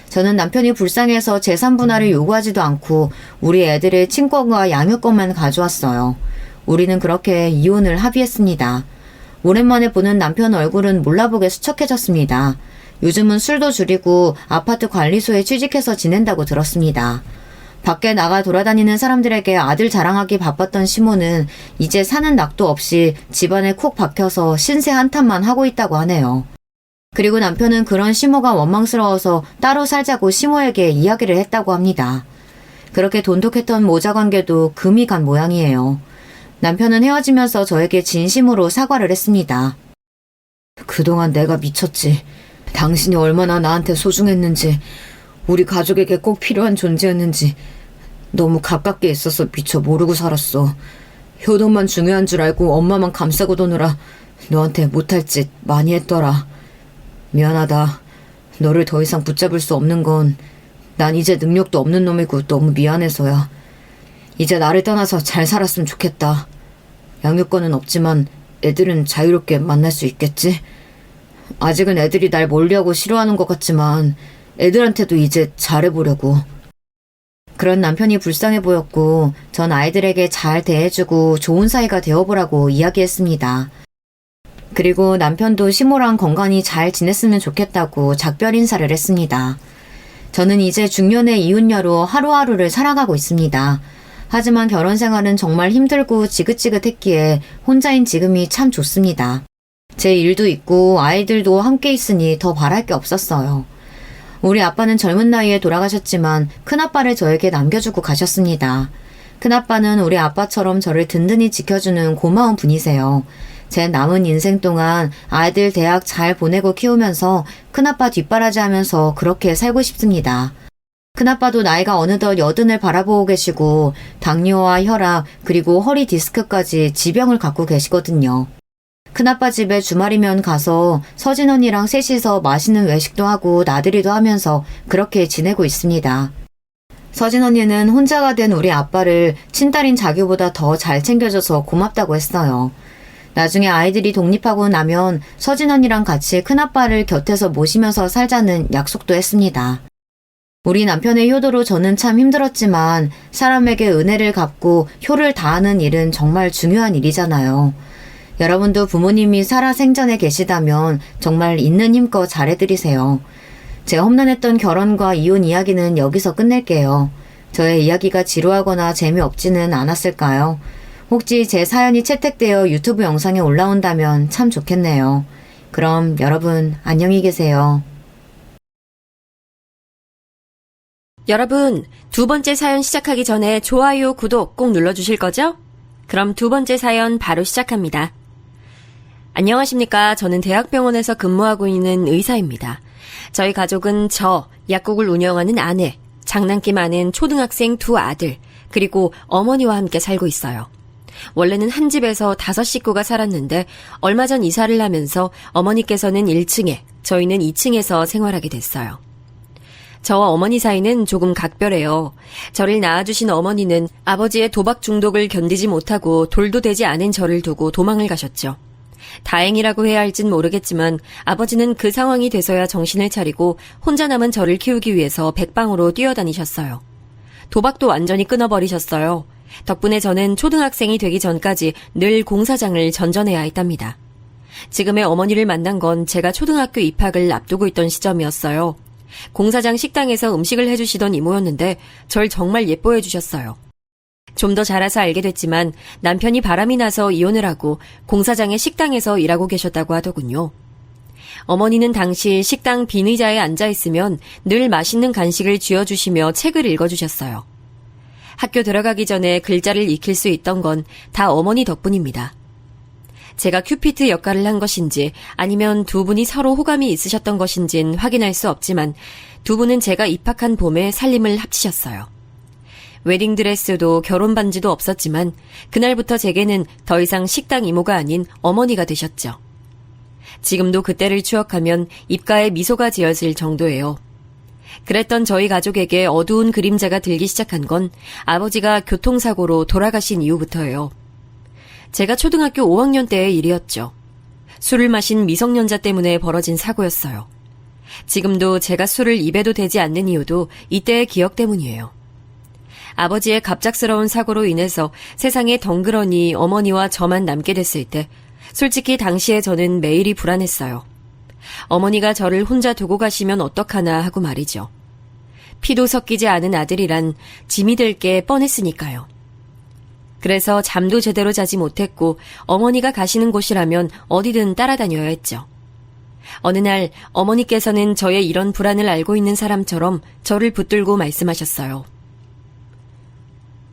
Speaker 1: 저는 남편이 불쌍해서 재산 분할을 요구하지도 않고 우리 애들의 친권과 양육권만 가져왔어요. 우리는 그렇게 이혼을 합의했습니다. 오랜만에 보는 남편 얼굴은 몰라보게 수척해졌습니다. 요즘은 술도 줄이고 아파트 관리소에 취직해서 지낸다고 들었습니다. 밖에 나가 돌아다니는 사람들에게 아들 자랑하기 바빴던 시모는 이제 사는 낙도 없이 집안에 콕 박혀서 신세 한탄만 하고 있다고 하네요. 그리고 남편은 그런 시모가 원망스러워서 따로 살자고 시모에게 이야기를 했다고 합니다. 그렇게 돈독했던 모자 관계도 금이 간 모양이에요. 남편은 헤어지면서 저에게 진심으로 사과를 했습니다. 그동안 내가 미쳤지. 당신이 얼마나 나한테 소중했는지, 우리 가족에게 꼭 필요한 존재였는지 너무 가깝게 있어서 미처 모르고 살았어. 효도만 중요한 줄 알고 엄마만 감싸고 도느라 너한테 못할 짓 많이 했더라. 미안하다. 너를 더 이상 붙잡을 수 없는 건 난 이제 능력도 없는 놈이고 너무 미안해서야. 이제 나를 떠나서 잘 살았으면 좋겠다. 양육권은 없지만 애들은 자유롭게 만날 수 있겠지? 아직은 애들이 날 멀리하고 싫어하는 것 같지만 애들한테도 이제 잘해보려고. 그런 남편이 불쌍해 보였고 전 아이들에게 잘 대해주고 좋은 사이가 되어보라고 이야기했습니다. 그리고 남편도 시모랑 건강히 잘 지냈으면 좋겠다고 작별 인사를 했습니다. 저는 이제 중년의 이웃녀로 하루하루를 살아가고 있습니다. 하지만 결혼 생활은 정말 힘들고 지긋지긋했기에 혼자인 지금이 참 좋습니다. 제 일도 있고 아이들도 함께 있으니 더 바랄 게 없었어요. 우리 아빠는 젊은 나이에 돌아가셨지만 큰아빠를 저에게 남겨주고 가셨습니다. 큰아빠는 우리 아빠처럼 저를 든든히 지켜주는 고마운 분이세요. 제 남은 인생 동안 아이들 대학 잘 보내고 키우면서 큰아빠 뒷바라지하면서 그렇게 살고 싶습니다. 큰아빠도 나이가 어느덧 80을 바라보고 계시고 당뇨와 혈압 그리고 허리 디스크까지 지병을 갖고 계시거든요. 큰아빠 집에 주말이면 가서 서진 언니랑 셋이서 맛있는 외식도 하고 나들이도 하면서 그렇게 지내고 있습니다. 서진 언니는 혼자가 된 우리 아빠를 친딸인 자기보다 더 잘 챙겨줘서 고맙다고 했어요. 나중에 아이들이 독립하고 나면 서진 언니랑 같이 큰아빠를 곁에서 모시면서 살자는 약속도 했습니다. 우리 남편의 효도로 저는 참 힘들었지만 사람에게 은혜를 갚고 효를 다하는 일은 정말 중요한 일이잖아요. 여러분도 부모님이 살아생전에 계시다면 정말 있는 힘껏 잘해드리세요. 제 험난했던 결혼과 이혼 이야기는 여기서 끝낼게요. 저의 이야기가 지루하거나 재미없지는 않았을까요? 혹시 제 사연이 채택되어 유튜브 영상에 올라온다면 참 좋겠네요. 그럼 여러분 안녕히 계세요.
Speaker 3: 여러분, 두 번째 사연 시작하기 전에 좋아요, 구독 꼭 눌러주실 거죠? 그럼 두 번째 사연 바로 시작합니다. 안녕하십니까. 저는 대학병원에서 근무하고 있는 의사입니다. 저희 가족은 저, 약국을 운영하는 아내, 장난기 많은 초등학생 두 아들, 그리고 어머니와 함께 살고 있어요. 원래는 한 집에서 5식구가 살았는데 얼마 전 이사를 하면서 어머니께서는 1층에, 저희는 2층에서 생활하게 됐어요. 저와 어머니 사이는 조금 각별해요. 저를 낳아주신 어머니는 아버지의 도박 중독을 견디지 못하고 돌도 되지 않은 저를 두고 도망을 가셨죠. 다행이라고 해야 할진 모르겠지만 아버지는 그 상황이 돼서야 정신을 차리고 혼자 남은 저를 키우기 위해서 백방으로 뛰어다니셨어요. 도박도 완전히 끊어버리셨어요. 덕분에 저는 초등학생이 되기 전까지 늘 공사장을 전전해야 했답니다. 지금의 어머니를 만난 건 제가 초등학교 입학을 앞두고 있던 시점이었어요. 공사장 식당에서 음식을 해주시던 이모였는데 절 정말 예뻐해 주셨어요. 좀 더 자라서 알게 됐지만 남편이 바람이 나서 이혼을 하고 공사장의 식당에서 일하고 계셨다고 하더군요. 어머니는 당시 식당 빈 의자에 앉아있으면 늘 맛있는 간식을 쥐어주시며 책을 읽어주셨어요. 학교 들어가기 전에 글자를 익힐 수 있던 건 다 어머니 덕분입니다. 제가 큐피트 역할을 한 것인지 아니면 두 분이 서로 호감이 있으셨던 것인진 확인할 수 없지만 두 분은 제가 입학한 봄에 살림을 합치셨어요. 웨딩드레스도 결혼 반지도 없었지만 그날부터 제게는 더 이상 식당 이모가 아닌 어머니가 되셨죠. 지금도 그때를 추억하면 입가에 미소가 지어질 정도예요. 그랬던 저희 가족에게 어두운 그림자가 들기 시작한 건 아버지가 교통사고로 돌아가신 이후부터예요. 제가 초등학교 5학년 때의 일이었죠. 술을 마신 미성년자 때문에 벌어진 사고였어요. 지금도 제가 술을 입에도 대지 않는 이유도 이때의 기억 때문이에요. 아버지의 갑작스러운 사고로 인해서 세상에 덩그러니 어머니와 저만 남게 됐을 때 솔직히 당시에 저는 매일이 불안했어요. 어머니가 저를 혼자 두고 가시면 어떡하나 하고 말이죠. 피도 섞이지 않은 아들이란 짐이 될 게 뻔했으니까요. 그래서 잠도 제대로 자지 못했고 어머니가 가시는 곳이라면 어디든 따라다녀야 했죠. 어느 날 어머니께서는 저의 이런 불안을 알고 있는 사람처럼 저를 붙들고 말씀하셨어요.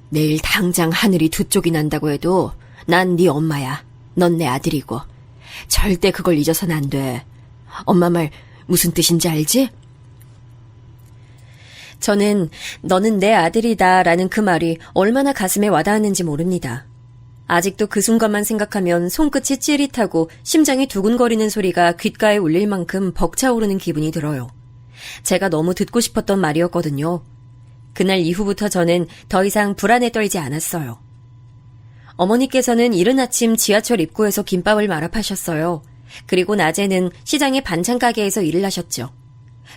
Speaker 3: 내일 당장 하늘이 두 쪽이 난다고 해도 난 네 엄마야. 넌 내 아들이고. 절대 그걸 잊어서는 안 돼. 엄마 말 무슨 뜻인지 알지? 저는 너는 내 아들이다 라는 그 말이 얼마나 가슴에 와닿았는지 모릅니다. 아직도 그 순간만 생각하면 손끝이 찌릿하고 심장이 두근거리는 소리가 귓가에 울릴 만큼 벅차오르는 기분이 들어요. 제가 너무 듣고 싶었던 말이었거든요. 그날 이후부터 저는 더 이상 불안에 떨지 않았어요. 어머니께서는 이른 아침 지하철 입구에서 김밥을 말아 파셨어요. 그리고 낮에는 시장의 반찬 가게에서 일을 하셨죠.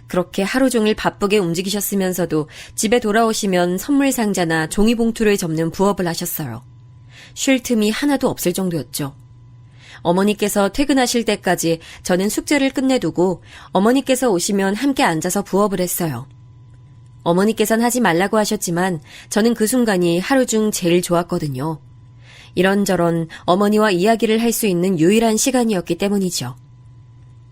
Speaker 3: 그렇게 하루 종일 바쁘게 움직이셨으면서도 집에 돌아오시면 선물 상자나 종이봉투를 접는 부업을 하셨어요. 쉴 틈이 하나도 없을 정도였죠. 어머니께서 퇴근하실 때까지 저는 숙제를 끝내두고 어머니께서 오시면 함께 앉아서 부업을 했어요. 어머니께선 하지 말라고 하셨지만 저는 그 순간이 하루 중 제일 좋았거든요. 이런저런 어머니와 이야기를 할 수 있는 유일한 시간이었기 때문이죠.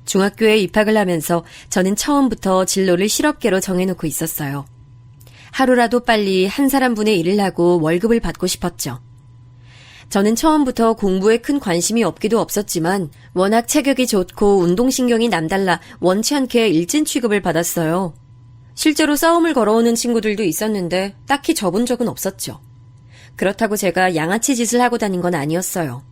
Speaker 3: 중학교에 입학을 하면서 저는 처음부터 진로를 실업계로 정해놓고 있었어요. 하루라도 빨리 한 사람분의 일을 하고 월급을 받고 싶었죠. 저는 처음부터 공부에 큰 관심이 없기도 없었지만 워낙 체격이 좋고 운동신경이 남달라 원치 않게 일진 취급을 받았어요. 실제로 싸움을 걸어오는 친구들도 있었는데 딱히 접은 적은 없었죠. 그렇다고 제가 양아치 짓을 하고 다닌 건 아니었어요.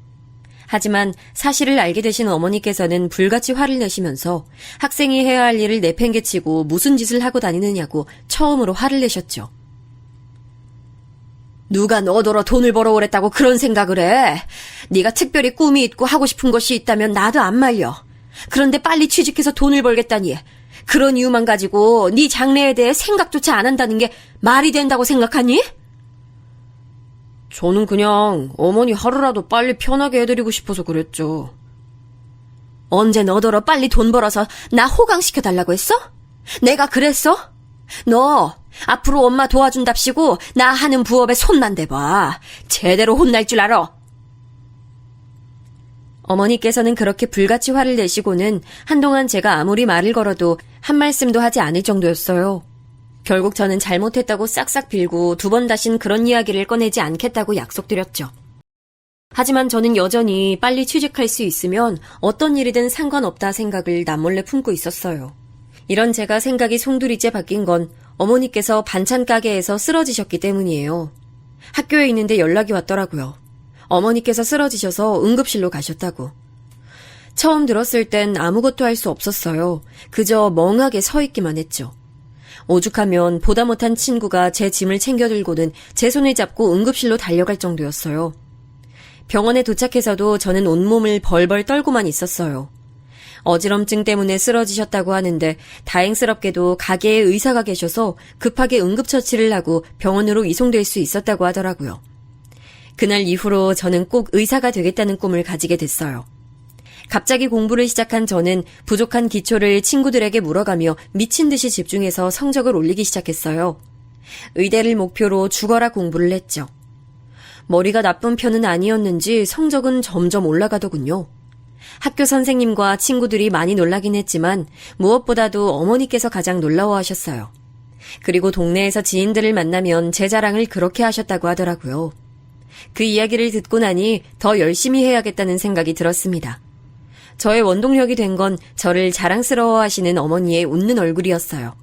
Speaker 3: 하지만 사실을 알게 되신 어머니께서는 불같이 화를 내시면서 학생이 해야 할 일을 내팽개치고 무슨 짓을 하고 다니느냐고 처음으로 화를 내셨죠. 누가 너더러 돈을 벌어오랬다고 그런 생각을 해. 네가 특별히 꿈이 있고 하고 싶은 것이 있다면 나도 안 말려. 그런데 빨리 취직해서 돈을 벌겠다니. 그런 이유만 가지고 네 장래에 대해 생각조차 안 한다는 게 말이 된다고 생각하니? 저는 그냥 어머니 하루라도 빨리 편하게 해드리고 싶어서 그랬죠. 언제 너더러 빨리 돈 벌어서 나 호강시켜달라고 했어? 내가 그랬어? 너 앞으로 엄마 도와준답시고 나 하는 부업에 손만 대봐. 제대로 혼날 줄 알아. 어머니께서는 그렇게 불같이 화를 내시고는 한동안 제가 아무리 말을 걸어도 한 말씀도 하지 않을 정도였어요. 결국 저는 잘못했다고 싹싹 빌고 두 번 다신 그런 이야기를 꺼내지 않겠다고 약속드렸죠. 하지만 저는 여전히 빨리 취직할 수 있으면 어떤 일이든 상관없다 생각을 남몰래 품고 있었어요. 이런 제가 생각이 송두리째 바뀐 건 어머니께서 반찬 가게에서 쓰러지셨기 때문이에요. 학교에 있는데 연락이 왔더라고요. 어머니께서 쓰러지셔서 응급실로 가셨다고. 처음 들었을 땐 아무것도 할 수 없었어요. 그저 멍하게 서 있기만 했죠. 오죽하면 보다 못한 친구가 제 짐을 챙겨 들고는 제 손을 잡고 응급실로 달려갈 정도였어요. 병원에 도착해서도 저는 온몸을 벌벌 떨고만 있었어요. 어지럼증 때문에 쓰러지셨다고 하는데 다행스럽게도 가게에 의사가 계셔서 급하게 응급처치를 하고 병원으로 이송될 수 있었다고 하더라고요. 그날 이후로 저는 꼭 의사가 되겠다는 꿈을 가지게 됐어요. 갑자기 공부를 시작한 저는 부족한 기초를 친구들에게 물어가며 미친 듯이 집중해서 성적을 올리기 시작했어요. 의대를 목표로 죽어라 공부를 했죠. 머리가 나쁜 편은 아니었는지 성적은 점점 올라가더군요. 학교 선생님과 친구들이 많이 놀라긴 했지만 무엇보다도 어머니께서 가장 놀라워하셨어요. 그리고 동네에서 지인들을 만나면 제 자랑을 그렇게 하셨다고 하더라고요. 그 이야기를 듣고 나니 더 열심히 해야겠다는 생각이 들었습니다. 저의 원동력이 된 건 저를 자랑스러워하시는 어머니의 웃는 얼굴이었어요.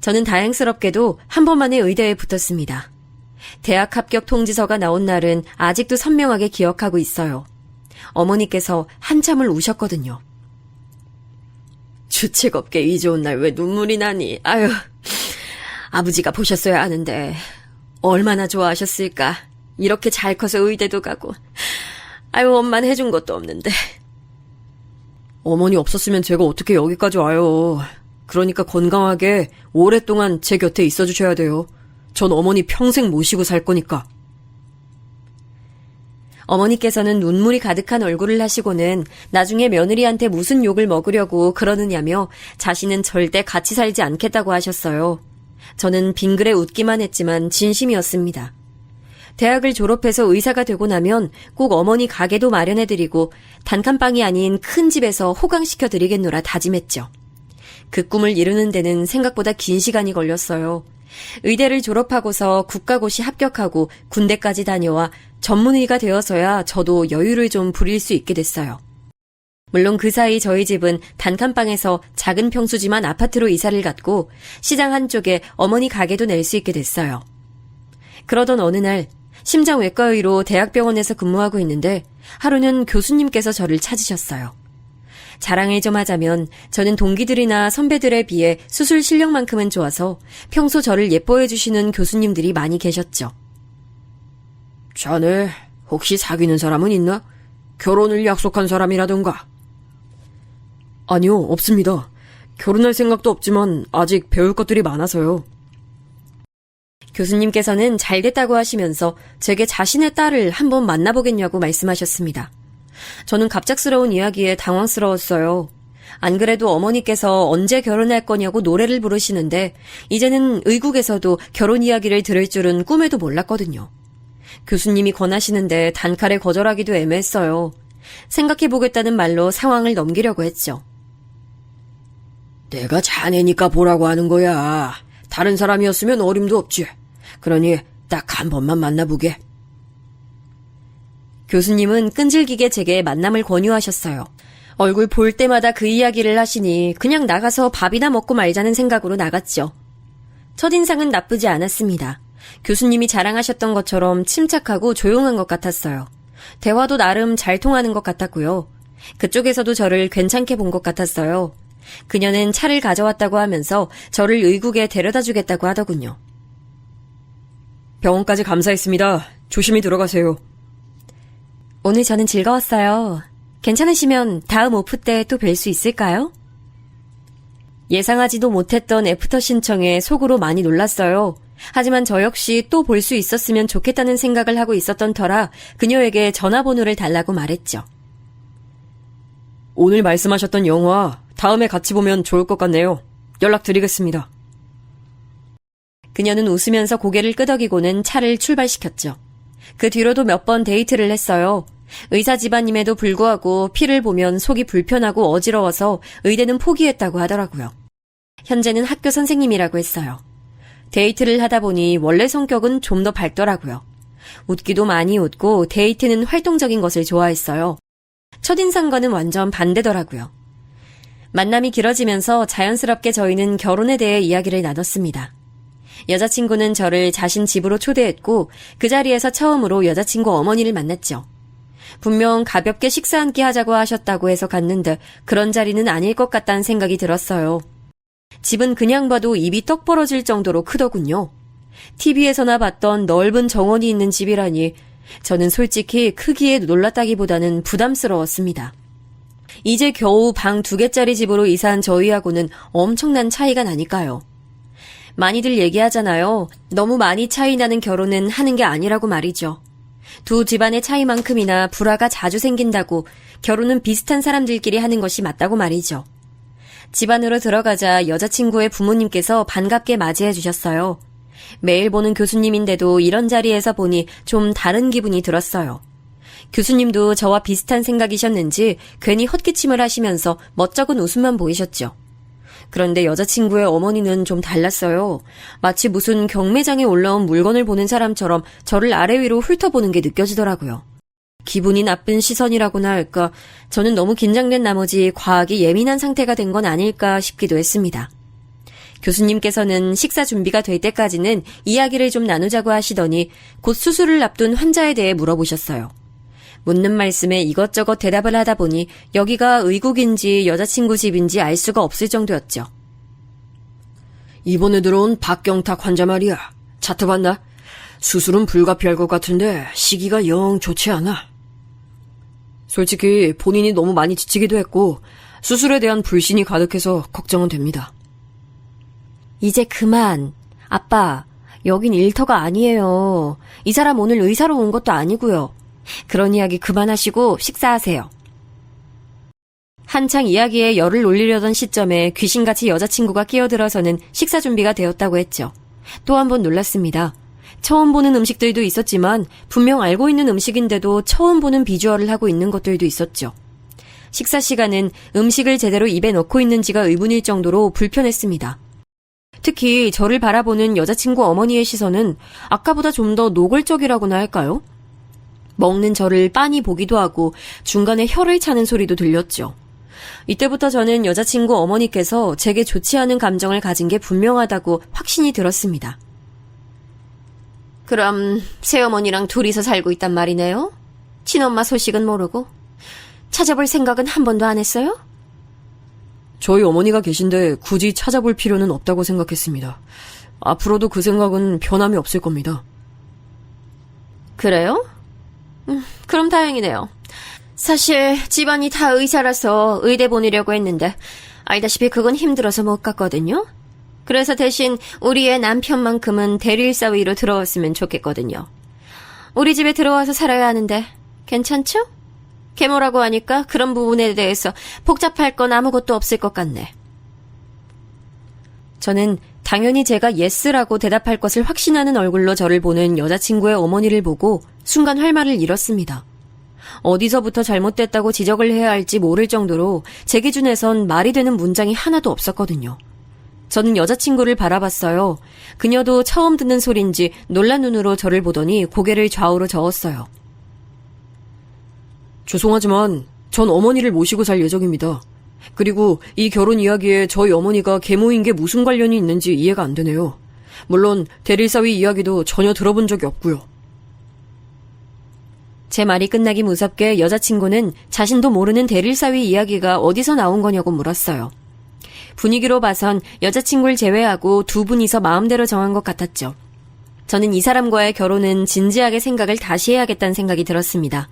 Speaker 3: 저는 다행스럽게도 한 번 만에 의대에 붙었습니다. 대학 합격 통지서가 나온 날은 아직도 선명하게 기억하고 있어요. 어머니께서 한참을 우셨거든요. 주책 없게 이 좋은 날 왜 눈물이 나니? 아유, 아버지가 보셨어야 하는데 얼마나 좋아하셨을까. 이렇게 잘 커서 의대도 가고. 아유, 엄마는 해준 것도 없는데. 어머니 없었으면 제가 어떻게 여기까지 와요. 그러니까 건강하게 오랫동안 제 곁에 있어주셔야 돼요. 전 어머니 평생 모시고 살 거니까. 어머니께서는 눈물이 가득한 얼굴을 하시고는 나중에 며느리한테 무슨 욕을 먹으려고 그러느냐며 자신은 절대 같이 살지 않겠다고 하셨어요. 저는 빙그레 웃기만 했지만 진심이었습니다. 대학을 졸업해서 의사가 되고 나면 꼭 어머니 가게도 마련해드리고 단칸방이 아닌 큰 집에서 호강시켜드리겠노라 다짐했죠. 그 꿈을 이루는 데는 생각보다 긴 시간이 걸렸어요. 의대를 졸업하고서 국가고시 합격하고 군대까지 다녀와 전문의가 되어서야 저도 여유를 좀 부릴 수 있게 됐어요. 물론 그 사이 저희 집은 단칸방에서 작은 평수지만 아파트로 이사를 갔고 시장 한쪽에 어머니 가게도 낼 수 있게 됐어요. 그러던 어느 날 심장외과의로 대학병원에서 근무하고 있는데 하루는 교수님께서 저를 찾으셨어요. 자랑을 좀 하자면 저는 동기들이나 선배들에 비해 수술 실력만큼은 좋아서 평소 저를 예뻐해 주시는 교수님들이 많이 계셨죠. 자네 혹시 사귀는 사람은 있나? 결혼을 약속한 사람이라던가. 아니요, 없습니다. 결혼할 생각도 없지만 아직 배울 것들이 많아서요. 교수님께서는 잘 됐다고 하시면서 제게 자신의 딸을 한번 만나보겠냐고 말씀하셨습니다. 저는 갑작스러운 이야기에 당황스러웠어요. 안 그래도 어머니께서 언제 결혼할 거냐고 노래를 부르시는데 이제는 의국에서도 결혼 이야기를 들을 줄은 꿈에도 몰랐거든요. 교수님이 권하시는데 단칼에 거절하기도 애매했어요. 생각해보겠다는 말로 상황을 넘기려고 했죠. 내가 자네니까 보라고 하는 거야. 다른 사람이었으면 어림도 없지. 그러니 딱 한 번만 만나보게. 교수님은 끈질기게 제게 만남을 권유하셨어요. 얼굴 볼 때마다 그 이야기를 하시니 그냥 나가서 밥이나 먹고 말자는 생각으로 나갔죠. 첫인상은 나쁘지 않았습니다. 교수님이 자랑하셨던 것처럼 침착하고 조용한 것 같았어요. 대화도 나름 잘 통하는 것 같았고요. 그쪽에서도 저를 괜찮게 본 것 같았어요. 그녀는 차를 가져왔다고 하면서 저를 의국에 데려다 주겠다고 하더군요. 병원까지 감사했습니다. 조심히 들어가세요. 오늘 저는 즐거웠어요. 괜찮으시면 다음 오프 때 또 뵐 수 있을까요? 예상하지도 못했던 애프터 신청에 속으로 많이 놀랐어요. 하지만 저 역시 또 볼 수 있었으면 좋겠다는 생각을 하고 있었던 터라 그녀에게 전화번호를 달라고 말했죠. 오늘 말씀하셨던 영화 다음에 같이 보면 좋을 것 같네요. 연락드리겠습니다. 그녀는 웃으면서 고개를 끄덕이고는 차를 출발시켰죠. 그 뒤로도 몇 번 데이트를 했어요. 의사 집안임에도 불구하고 피를 보면 속이 불편하고 어지러워서 의대는 포기했다고 하더라고요. 현재는 학교 선생님이라고 했어요. 데이트를 하다 보니 원래 성격은 좀 더 밝더라고요. 웃기도 많이 웃고 데이트는 활동적인 것을 좋아했어요. 첫인상과는 완전 반대더라고요. 만남이 길어지면서 자연스럽게 저희는 결혼에 대해 이야기를 나눴습니다. 여자친구는 저를 자신 집으로 초대했고 그 자리에서 처음으로 여자친구 어머니를 만났죠. 분명 가볍게 식사 한 끼 하자고 하셨다고 해서 갔는데 그런 자리는 아닐 것 같다는 생각이 들었어요. 집은 그냥 봐도 입이 떡 벌어질 정도로 크더군요. TV에서나 봤던 넓은 정원이 있는 집이라니 저는 솔직히 크기에 놀랐다기보다는 부담스러웠습니다. 이제 겨우 방 2개짜리 집으로 이사한 저희하고는 엄청난 차이가 나니까요. 많이들 얘기하잖아요. 너무 많이 차이 나는 결혼은 하는 게 아니라고 말이죠. 두 집안의 차이만큼이나 불화가 자주 생긴다고 결혼은 비슷한 사람들끼리 하는 것이 맞다고 말이죠. 집 안으로 들어가자 여자친구의 부모님께서 반갑게 맞이해 주셨어요. 매일 보는 교수님인데도 이런 자리에서 보니 좀 다른 기분이 들었어요. 교수님도 저와 비슷한 생각이셨는지 괜히 헛기침을 하시면서 멋쩍은 웃음만 보이셨죠. 그런데 여자친구의 어머니는 좀 달랐어요. 마치 무슨 경매장에 올라온 물건을 보는 사람처럼 저를 아래 위로 훑어보는 게 느껴지더라고요. 기분이 나쁜 시선이라고나 할까, 저는 너무 긴장된 나머지 과하게 예민한 상태가 된 건 아닐까 싶기도 했습니다. 교수님께서는 식사 준비가 될 때까지는 이야기를 좀 나누자고 하시더니 곧 수술을 앞둔 환자에 대해 물어보셨어요. 묻는 말씀에 이것저것 대답을 하다 보니 여기가 의국인지 여자친구 집인지 알 수가 없을 정도였죠.
Speaker 2: 이번에 들어온 박경탁 환자 말이야. 차트 봤나? 수술은 불가피할 것 같은데 시기가 영 좋지 않아. 솔직히 본인이 너무 많이 지치기도 했고 수술에 대한 불신이 가득해서 걱정은 됩니다.
Speaker 3: 이제 그만. 아빠, 여긴 일터가 아니에요. 이 사람 오늘 의사로 온 것도 아니고요. 그런 이야기 그만하시고 식사하세요. 한창 이야기에 열을 올리려던 시점에 귀신같이 여자친구가 끼어들어서는 식사 준비가 되었다고 했죠. 또 한 번 놀랐습니다. 처음 보는 음식들도 있었지만 분명 알고 있는 음식인데도 처음 보는 비주얼을 하고 있는 것들도 있었죠. 식사 시간은 음식을 제대로 입에 넣고 있는지가 의문일 정도로 불편했습니다. 특히 저를 바라보는 여자친구 어머니의 시선은 아까보다 좀 더 노골적이라고나 할까요? 먹는 저를 빤히 보기도 하고 중간에 혀를 차는 소리도 들렸죠. 이때부터 저는 여자친구 어머니께서 제게 좋지 않은 감정을 가진 게 분명하다고 확신이 들었습니다. 그럼 새어머니랑 둘이서 살고 있단 말이네요? 친엄마 소식은 모르고? 찾아볼 생각은 한 번도 안 했어요?
Speaker 2: 저희 어머니가 계신데 굳이 찾아볼 필요는 없다고 생각했습니다. 앞으로도 그 생각은 변함이 없을 겁니다.
Speaker 3: 그래요? 그럼 다행이네요. 사실 집안이 다 의사라서 의대 보내려고 했는데 알다시피 그건 힘들어서 못 갔거든요. 그래서 대신 우리의 남편만큼은 대리일 사위로 들어왔으면 좋겠거든요. 우리 집에 들어와서 살아야 하는데 괜찮죠? 계모라고 하니까 그런 부분에 대해서 복잡할 건 아무것도 없을 것 같네. 저는 당연히 제가 예스라고 대답할 것을 확신하는 얼굴로 저를 보는 여자친구의 어머니를 보고 순간 할 말을 잃었습니다. 어디서부터 잘못됐다고 지적을 해야 할지 모를 정도로 제 기준에선 말이 되는 문장이 하나도 없었거든요. 저는 여자친구를 바라봤어요. 그녀도 처음 듣는 소린지 놀란 눈으로 저를 보더니 고개를 좌우로 저었어요.
Speaker 2: 죄송하지만 전 어머니를 모시고 살 예정입니다. 그리고 이 결혼 이야기에 저희 어머니가 계모인 게 무슨 관련이 있는지 이해가 안 되네요. 물론 대릴사위 이야기도 전혀 들어본 적이 없고요.
Speaker 3: 제 말이 끝나기 무섭게 여자친구는 자신도 모르는 대릴사위 이야기가 어디서 나온 거냐고 물었어요. 분위기로 봐선 여자친구를 제외하고 두 분이서 마음대로 정한 것 같았죠. 저는 이 사람과의 결혼은 진지하게 생각을 다시 해야겠다는 생각이 들었습니다.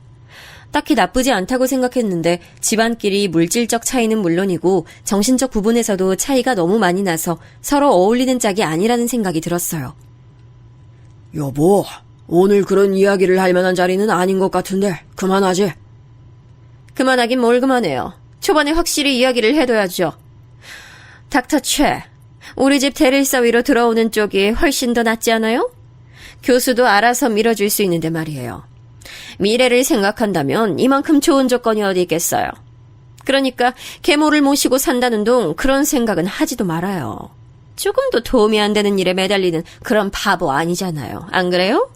Speaker 3: 딱히 나쁘지 않다고 생각했는데 집안끼리 물질적 차이는 물론이고 정신적 부분에서도 차이가 너무 많이 나서 서로 어울리는 짝이 아니라는 생각이 들었어요.
Speaker 2: 여보, 오늘 그런 이야기를 할 만한 자리는 아닌 것 같은데 그만하지.
Speaker 3: 그만하긴 뭘 그만해요. 초반에 확실히 이야기를 해둬야죠. 닥터 최, 우리 집 대릴사위로 들어오는 쪽이 훨씬 더 낫지 않아요? 교수도 알아서 밀어줄 수 있는데 말이에요. 미래를 생각한다면 이만큼 좋은 조건이 어디 있겠어요. 그러니까 계모를 모시고 산다는 동 그런 생각은 하지도 말아요. 조금도 도움이 안 되는 일에 매달리는 그런 바보 아니잖아요. 안 그래요?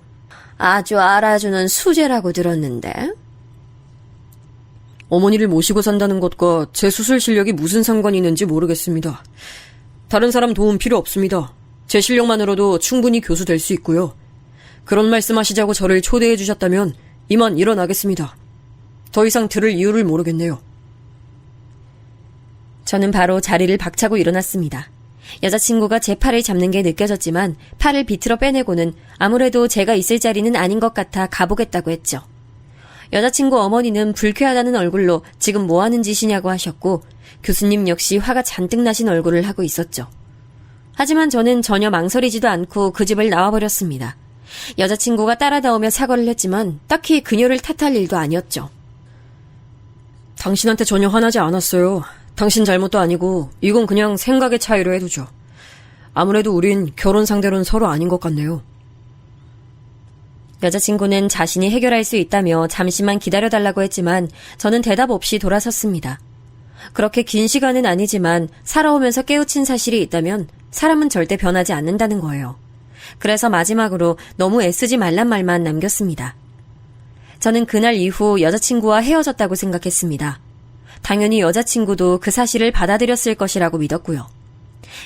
Speaker 3: 아주 알아주는 수제라고 들었는데.
Speaker 2: 어머니를 모시고 산다는 것과 제 수술 실력이 무슨 상관이 있는지 모르겠습니다. 다른 사람 도움 필요 없습니다. 제 실력만으로도 충분히 교수 될 수 있고요. 그런 말씀하시자고 저를 초대해 주셨다면 이만 일어나겠습니다. 더 이상 들을 이유를 모르겠네요.
Speaker 3: 저는 바로 자리를 박차고 일어났습니다. 여자친구가 제 팔을 잡는 게 느껴졌지만 팔을 비틀어 빼내고는 아무래도 제가 있을 자리는 아닌 것 같아 가보겠다고 했죠. 여자친구 어머니는 불쾌하다는 얼굴로 지금 뭐 하는 짓이냐고 하셨고 교수님 역시 화가 잔뜩 나신 얼굴을 하고 있었죠. 하지만 저는 전혀 망설이지도 않고 그 집을 나와버렸습니다. 여자친구가 따라 나오며 사과를 했지만 딱히 그녀를 탓할 일도 아니었죠.
Speaker 2: 당신한테 전혀 화나지 않았어요. 당신 잘못도 아니고 이건 그냥 생각의 차이로 해두죠. 아무래도 우린 결혼 상대로는 서로 아닌 것 같네요.
Speaker 3: 여자친구는 자신이 해결할 수 있다며 잠시만 기다려달라고 했지만 저는 대답 없이 돌아섰습니다. 그렇게 긴 시간은 아니지만 살아오면서 깨우친 사실이 있다면 사람은 절대 변하지 않는다는 거예요. 그래서 마지막으로 너무 애쓰지 말란 말만 남겼습니다. 저는 그날 이후 여자친구와 헤어졌다고 생각했습니다. 당연히 여자친구도 그 사실을 받아들였을 것이라고 믿었고요.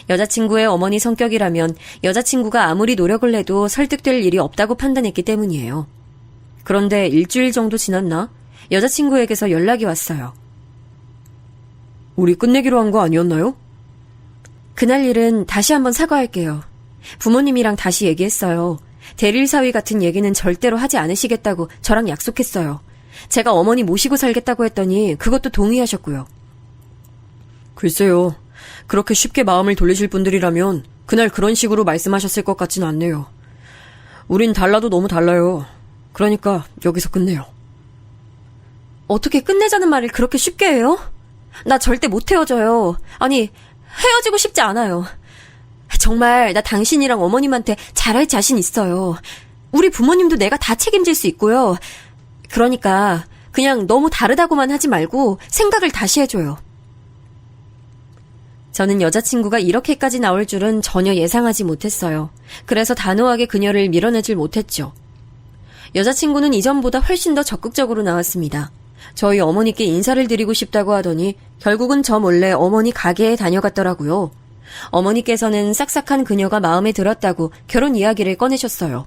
Speaker 3: 여자친구의 어머니 성격이라면 여자친구가 아무리 노력을 해도 설득될 일이 없다고 판단했기 때문이에요. 그런데 일주일 정도 지났나? 여자친구에게서 연락이 왔어요.
Speaker 2: 우리 끝내기로 한 거 아니었나요?
Speaker 3: 그날 일은 다시 한번 사과할게요. 부모님이랑 다시 얘기했어요. 대릴 사위 같은 얘기는 절대로 하지 않으시겠다고 저랑 약속했어요. 제가 어머니 모시고 살겠다고 했더니 그것도 동의하셨고요.
Speaker 2: 글쎄요. 그렇게 쉽게 마음을 돌리실 분들이라면 그날 그런 식으로 말씀하셨을 것 같진 않네요. 우린 달라도 너무 달라요. 그러니까 여기서 끝내요.
Speaker 3: 어떻게 끝내자는 말을 그렇게 쉽게 해요? 나 절대 못 헤어져요. 아니, 헤어지고 싶지 않아요. 정말 나 당신이랑 어머님한테 잘할 자신 있어요. 우리 부모님도 내가 다 책임질 수 있고요. 그러니까 그냥 너무 다르다고만 하지 말고 생각을 다시 해줘요. 저는 여자친구가 이렇게까지 나올 줄은 전혀 예상하지 못했어요. 그래서 단호하게 그녀를 밀어내질 못했죠. 여자친구는 이전보다 훨씬 더 적극적으로 나왔습니다. 저희 어머니께 인사를 드리고 싶다고 하더니 결국은 저 몰래 어머니 가게에 다녀갔더라고요. 어머니께서는 싹싹한 그녀가 마음에 들었다고 결혼 이야기를 꺼내셨어요.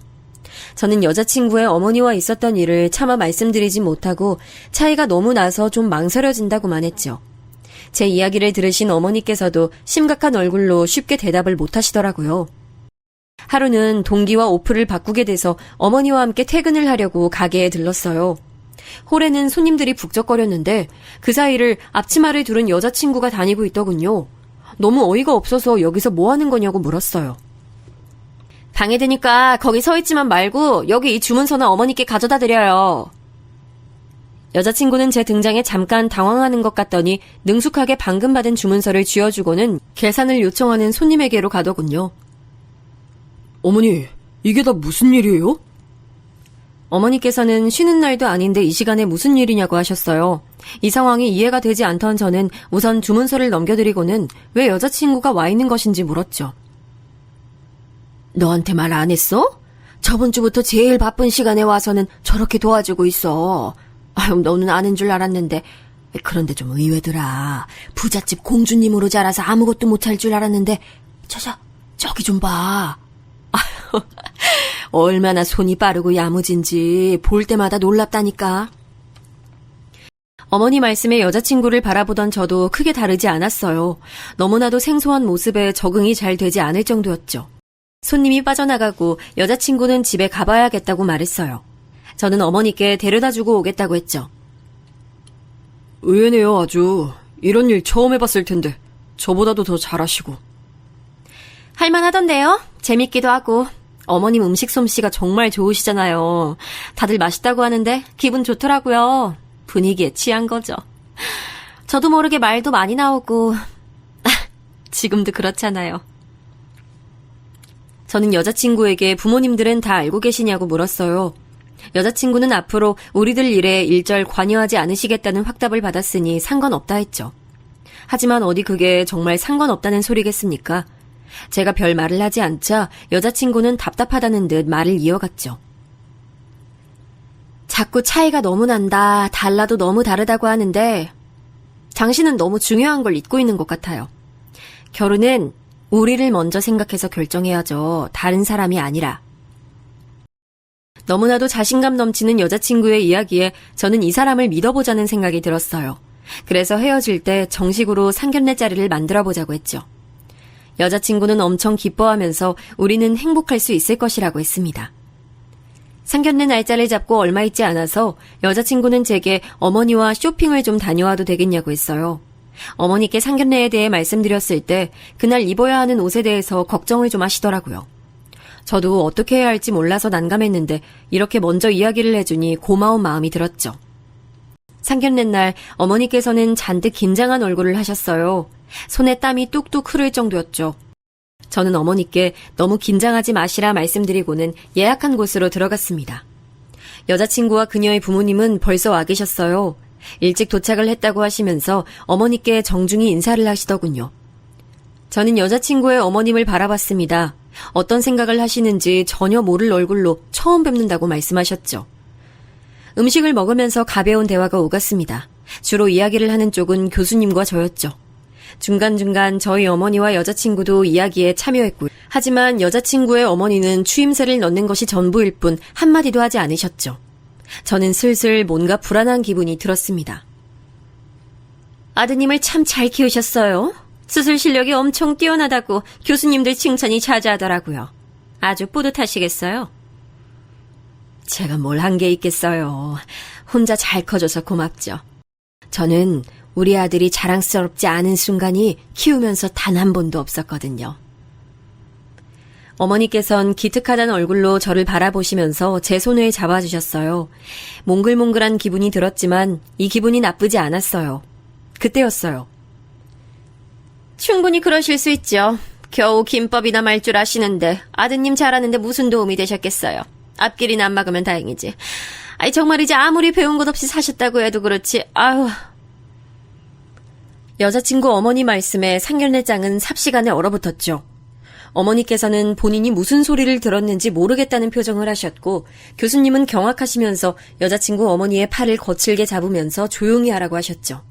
Speaker 3: 저는 여자친구의 어머니와 있었던 일을 차마 말씀드리지 못하고 차이가 너무 나서 좀 망설여진다고만 했죠. 제 이야기를 들으신 어머니께서도 심각한 얼굴로 쉽게 대답을 못하시더라고요. 하루는 동기와 오프를 바꾸게 돼서 어머니와 함께 퇴근을 하려고 가게에 들렀어요. 홀에는 손님들이 북적거렸는데 그 사이를 앞치마를 두른 여자친구가 다니고 있더군요. 너무 어이가 없어서 여기서 뭐 하는 거냐고 물었어요. 방해되니까 거기 서 있지만 말고 여기 이 주문서나 어머니께 가져다 드려요. 여자친구는 제 등장에 잠깐 당황하는 것 같더니 능숙하게 방금 받은 주문서를 쥐어주고는 계산을 요청하는 손님에게로 가더군요.
Speaker 2: 어머니, 이게 다 무슨 일이에요?
Speaker 3: 어머니께서는 쉬는 날도 아닌데 이 시간에 무슨 일이냐고 하셨어요. 이 상황이 이해가 되지 않던 저는 우선 주문서를 넘겨드리고는 왜 여자친구가 와 있는 것인지 물었죠. 너한테 말 안 했어? 저번 주부터 제일 바쁜 시간에 와서는 저렇게 도와주고 있어. 아유, 너는 아는 줄 알았는데. 그런데 좀 의외더라. 부잣집 공주님으로 자라서 아무것도 못할 줄 알았는데 저기 좀 봐. 아유, 얼마나 손이 빠르고 야무진지 볼 때마다 놀랍다니까. 어머니 말씀에 여자친구를 바라보던 저도 크게 다르지 않았어요. 너무나도 생소한 모습에 적응이 잘 되지 않을 정도였죠. 손님이 빠져나가고 여자친구는 집에 가봐야겠다고 말했어요. 저는 어머니께 데려다주고 오겠다고 했죠.
Speaker 2: 의외네요, 아주. 이런 일 처음 해봤을 텐데 저보다도 더 잘하시고.
Speaker 3: 할만하던데요? 재밌기도 하고. 어머님 음식 솜씨가 정말 좋으시잖아요. 다들 맛있다고 하는데 기분 좋더라고요. 분위기에 취한 거죠. 저도 모르게 말도 많이 나오고 지금도 그렇잖아요. 저는 여자친구에게 부모님들은 다 알고 계시냐고 물었어요. 여자친구는 앞으로 우리들 일에 일절 관여하지 않으시겠다는 확답을 받았으니 상관없다 했죠. 하지만 어디 그게 정말 상관없다는 소리겠습니까? 제가 별 말을 하지 않자 여자친구는 답답하다는 듯 말을 이어갔죠. 자꾸 차이가 너무 난다, 달라도 너무 다르다고 하는데 당신은 너무 중요한 걸 잊고 있는 것 같아요. 결혼은 우리를 먼저 생각해서 결정해야죠. 다른 사람이 아니라. 너무나도 자신감 넘치는 여자친구의 이야기에 저는 이 사람을 믿어보자는 생각이 들었어요. 그래서 헤어질 때 정식으로 상견례 자리를 만들어보자고 했죠. 여자친구는 엄청 기뻐하면서 우리는 행복할 수 있을 것이라고 했습니다. 상견례 날짜를 잡고 얼마 있지 않아서 여자친구는 제게 어머니와 쇼핑을 좀 다녀와도 되겠냐고 했어요. 어머니께 상견례에 대해 말씀드렸을 때 그날 입어야 하는 옷에 대해서 걱정을 좀 하시더라고요. 저도 어떻게 해야 할지 몰라서 난감했는데 이렇게 먼저 이야기를 해주니 고마운 마음이 들었죠. 상견례 날 어머니께서는 잔뜩 긴장한 얼굴을 하셨어요. 손에 땀이 뚝뚝 흐를 정도였죠. 저는 어머니께 너무 긴장하지 마시라 말씀드리고는 예약한 곳으로 들어갔습니다. 여자친구와 그녀의 부모님은 벌써 와 계셨어요. 일찍 도착을 했다고 하시면서 어머니께 정중히 인사를 하시더군요. 저는 여자친구의 어머님을 바라봤습니다. 어떤 생각을 하시는지 전혀 모를 얼굴로 처음 뵙는다고 말씀하셨죠. 음식을 먹으면서 가벼운 대화가 오갔습니다. 주로 이야기를 하는 쪽은 교수님과 저였죠. 중간중간 저희 어머니와 여자친구도 이야기에 참여했고요. 하지만 여자친구의 어머니는 추임새를 넣는 것이 전부일 뿐 한마디도 하지 않으셨죠. 저는 슬슬 뭔가 불안한 기분이 들었습니다. 아드님을 참 잘 키우셨어요. 수술 실력이 엄청 뛰어나다고 교수님들 칭찬이 자자하더라고요. 아주 뿌듯하시겠어요? 제가 뭘 한 게 있겠어요. 혼자 잘 커줘서 고맙죠. 저는 우리 아들이 자랑스럽지 않은 순간이 키우면서 단 한 번도 없었거든요. 어머니께선 기특하다는 얼굴로 저를 바라보시면서 제 손을 잡아주셨어요. 몽글몽글한 기분이 들었지만 이 기분이 나쁘지 않았어요. 그때였어요. 충분히 그러실 수 있죠. 겨우 김밥이나 말 줄 아시는데 아드님 잘하는데 무슨 도움이 되셨겠어요. 앞길이나 안 막으면 다행이지. 아이 정말이지 아무리 배운 것 없이 사셨다고 해도 그렇지. 아유. 여자친구 어머니 말씀에 상견례장은 삽시간에 얼어붙었죠. 어머니께서는 본인이 무슨 소리를 들었는지 모르겠다는 표정을 하셨고 교수님은 경악하시면서 여자친구 어머니의 팔을 거칠게 잡으면서 조용히 하라고 하셨죠.